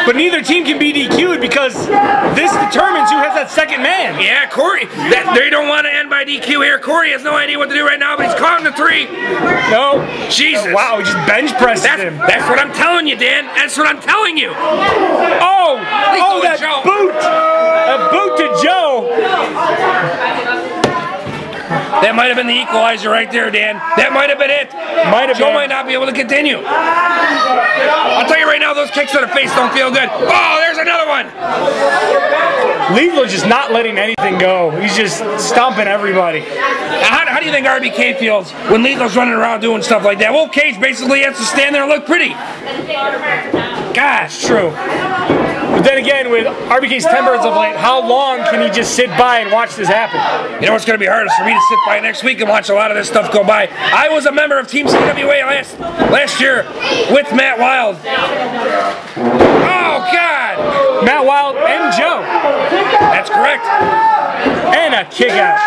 But neither team can be DQ'd because this determines who has that second man. Yeah, Corey. They don't want to end by DQ here. Corey has no idea what to do right now, but he's counting to 3. No. Jesus. Wow, he just bench pressed him. That's what I'm telling you, Dan. That's what I'm telling you. Oh, that Joe. boot. A boot to Joe. That might have been the equalizer right there, Dan. That might have been it. Joe might not be able to continue. I'll tell you right now, those kicks to the face don't feel good. Oh, there's another one. Lethal just not letting anything go. He's just stomping everybody. Now, how do you think RBK feels when Lethal's running around doing stuff like that? Well, Cage basically has to stand there and look pretty. Gosh, true. But then again, with RBK's tempers of late, how long can he just sit by and watch this happen? You know what's going to be hardest for me to sit by next week and watch a lot of this stuff go by. I was a member of Team CWA last year with Matt Wild. Oh, God! Matt Wild and Joe. That's correct. And a kick out.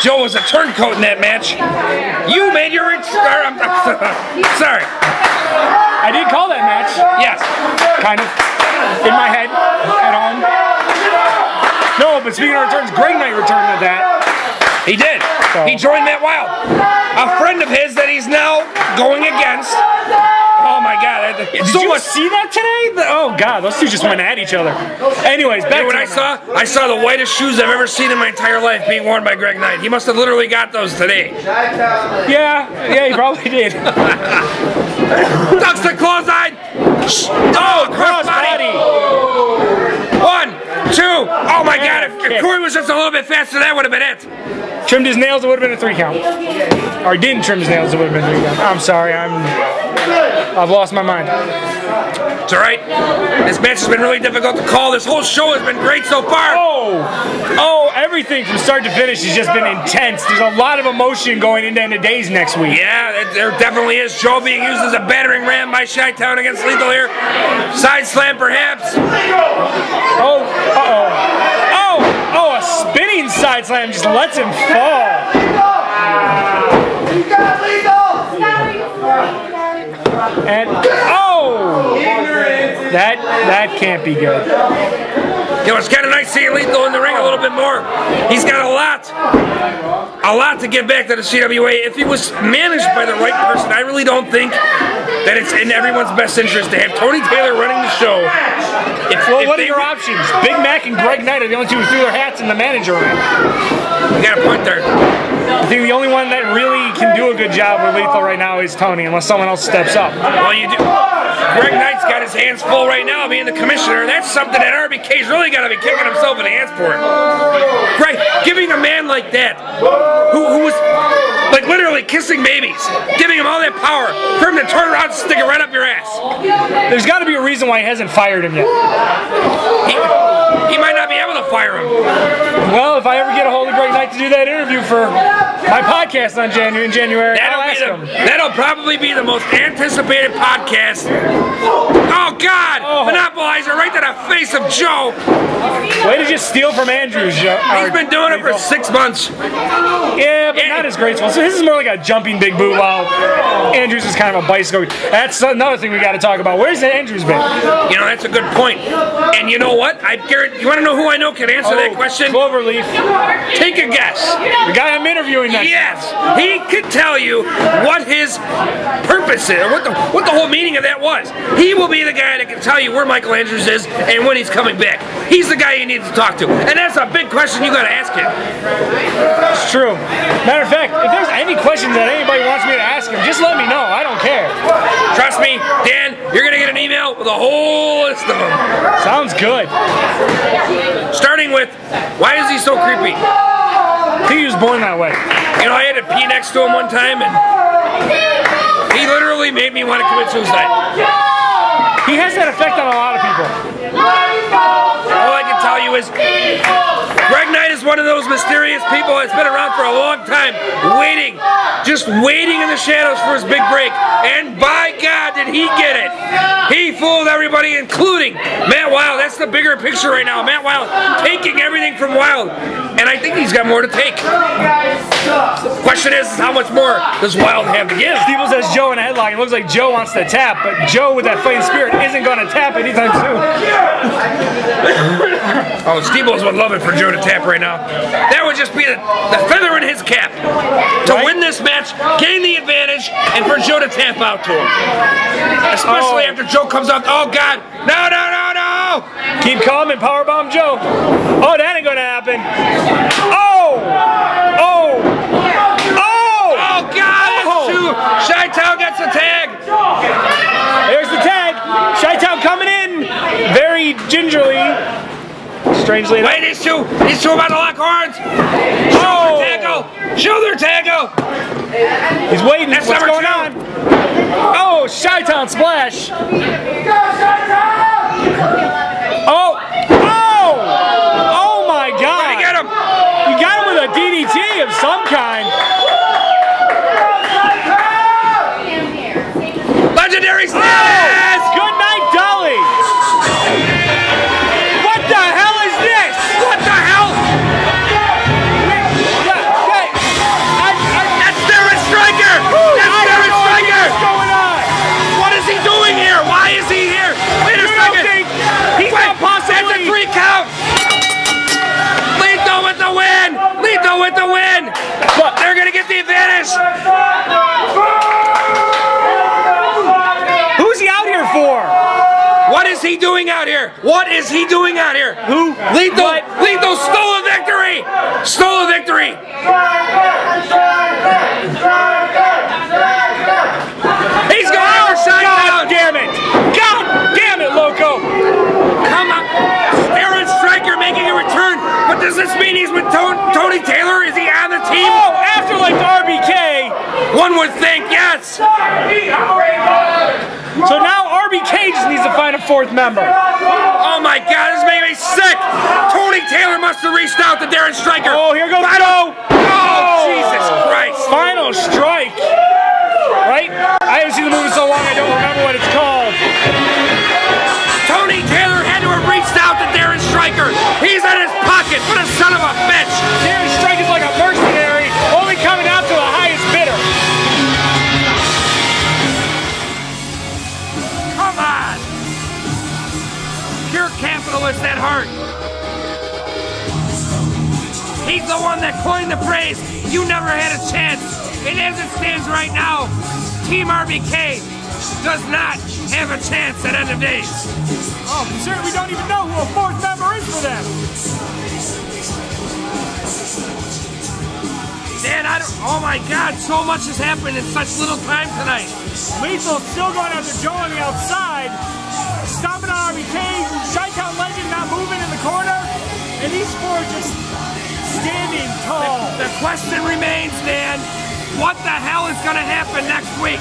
Joe was a turncoat in that match. You made your sorry. I did call that match. Yes. Kind of. In my head. At home. No, but speaking of returns, Greg Knight returned to that. He did. So. He joined Matt Wild. A friend of his that he's now going against. Oh my God! Did you see that today? Oh God, those two just went at each other. Anyways, back to what I saw the whitest shoes I've ever seen in my entire life being worn by Greg Knight. He must have literally got those today. Yeah, he probably did. Ducks the clothesline. Oh, crossbody. 1, 2. Oh my God! If Corey was just a little bit faster, that would have been it. Trimmed his nails, it would have been a 3 count. Or didn't trim his nails, it would have been 3 count. I'm sorry, I've lost my mind. It's alright. This match has been really difficult to call. This whole show has been great so far. Oh, everything from start to finish has just been intense. There's a lot of emotion going into end of days next week. Yeah, there definitely is. Joe being used as a battering ram by Chi-Town against Lethal here. Side slam perhaps. Oh, a spinning side slam just lets him fall. You got Lethal! And that can't be good. You know, it's kind of nice seeing Lethal in the ring a little bit more. He's got a lot to give back to the CWA. If he was managed by the right person, I really don't think that it's in everyone's best interest to have Tony Taylor running the show. What are your options? Big Mac and Greg Knight are the only two who threw their hats in the manager ring. You got a point there. I think the only one that really can do a good job with Lethal right now is Tony, unless someone else steps up. Well, you do. Greg Knight's got his hands full right now being the commissioner. That's something that RBK's really got to be kicking himself in the hands for. Right, giving a man like that, who was like literally kissing babies, giving him all that power, for him to turn around and stick it right up your ass. There's got to be a reason why he hasn't fired him yet. He might not be able to fire him. Well, if I ever get a hold of Greg Knight to do that interview for my podcast in January, I'll ask him. That'll probably be the most anticipated podcast. Oh God! Monopolizer right to the face of Joe. Way to just steal from Andrews, Joe. He's been doing it for 6 months. Yeah, but not as graceful. So this is more like a jumping big boot, while Andrews is kind of a bicycle. That's another thing we got to talk about. Where's Andrews been? You know, that's a good point. And you know what? You want to know who I know can answer that question? Cloverleaf. Take a guess. The guy I'm interviewing next. Yes, he could tell you what his purpose is, or what the whole meaning of that was. He will be the guy that can tell you where Michael Andrews is and when he's coming back. He's the guy you need to talk to, and that's a big question you got to ask him. It's true. Matter of fact, if there's any questions that anybody wants me to ask him, just let me know. I don't care. Trust me, Dan, you're gonna get an email with a whole list of them. Sounds good. Starting with, why is he so creepy? He was born that way. You know, I had to pee next to him one time, and he literally made me want to commit suicide. He has that effect on a lot of people. All I can tell you is, Greg Knight is one of those mysterious people that's been around for a long time, waiting, just waiting in the shadows for his big break. And by God, did he get it? He fooled everybody, including Matt Wild. That's the bigger picture right now. Matt Wild taking everything from Wild, and I think he's got more to take. The question is how much more does Wild have to give? Steeple says Joe in a headlock. It looks like Joe wants to tap, but Joe with that fighting spirit isn't going to tap anytime soon. Oh, Steeples would love it for Joe to tap right now. That would just be the feather in his cap. To win this match, gain the advantage, and for Joe to tap out to him. Especially after Joe comes out. Oh, God. No, no, no, no. Keep calm and powerbomb Joe. Oh, that ain't going to happen. Oh! Oh! Oh! Oh, God. Chi-Town gets the tag. There's the tag. Chi-Town coming in very gingerly. Strangely enough. Wait, these two about to lock horns. Shoulder tackle. Shoulder tackle. He's waiting. That's what's going on. Oh, Chi-Town splash. Oh. Oh. Oh my God. Where'd he get him? You got him with a DDT of some kind. Legendary smash! Good night, Dolly. What the hell is this? What the hell? finish. Who's he out here for? What is he doing out here? What is he doing out here? Who? Lethal stole a victory! Stole a victory! He's going to shine down! God damn it, Loco! Come on! Aaron Stryker making a return, but does this mean he's with Tony Taylor? Is he on the team? Oh, Afterlife RBK! One would think, yes! So now RBK just needs to find a fourth member. Oh my God, this made me sick! Tony Taylor must have reached out to Darren Stryker. Oh, here goes Joe! Oh, Jesus Christ! Final strike! Right? I haven't seen the movie so long I don't remember what it's called. Tony Taylor had to have reached out to Darren Stryker. He's in his pocket. What a son of a bitch! Darren Stryker's like a mercenary, only coming out to the highest bidder. Come on! Pure capitalist at heart. He's the one that coined the phrase, "You never had a chance." And as it stands right now, Team RBK does not have a chance at end of days. Oh, considering we don't even know who a fourth member is for them. Dan, oh my God, so much has happened in such little time tonight. Lethal's still going after Joe on the outside, stomping on RBK, Chi-Town Legend not moving in the corner, and these four just standing tall. The question remains, Dan, what the hell is going to happen next week?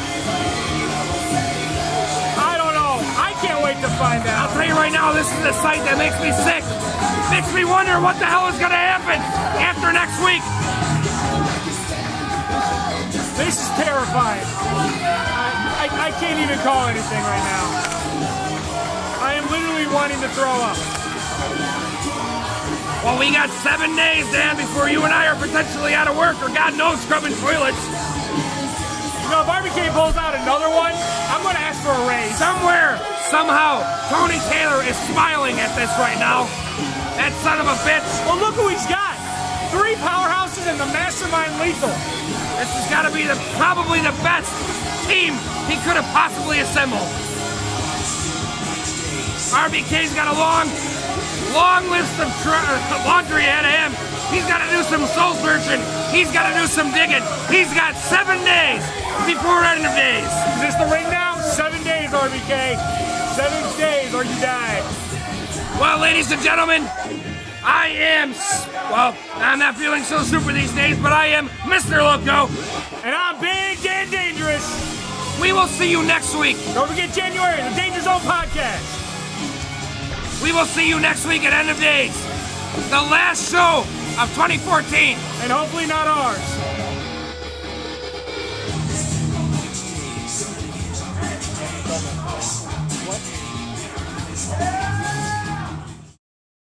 I don't know. I can't wait to find out. I'll tell you right now, this is a sight that makes me sick. Makes me wonder what the hell is going to happen after next week. This is terrifying. I can't even call anything right now. I am literally wanting to throw up. Well, we got 7 days, Dan, before you and I are potentially out of work, or God knows, scrubbing toilets. You know, if RBK pulls out another one, I'm going to ask for a raise. Somewhere, somehow, Tony Taylor is smiling at this right now. That son of a bitch. Well, look who he's got. 3 powerhouses and the mastermind Lethal. This has got to be probably the best team he could have possibly assembled. RBK's got a long list of laundry ahead of him. He's got to do some soul searching. He's got to do some digging. He's got 7 days before end of days. Is this the ring now? 7 days, RBK. 7 days or you die. Well, ladies and gentlemen, I'm not feeling so super these days, but I am Mr. Loco. And I'm Big and Dangerous. We will see you next week. Don't forget January, the Danger Zone podcast. We will see you next week at End of Days. The last show of 2014. And hopefully not ours.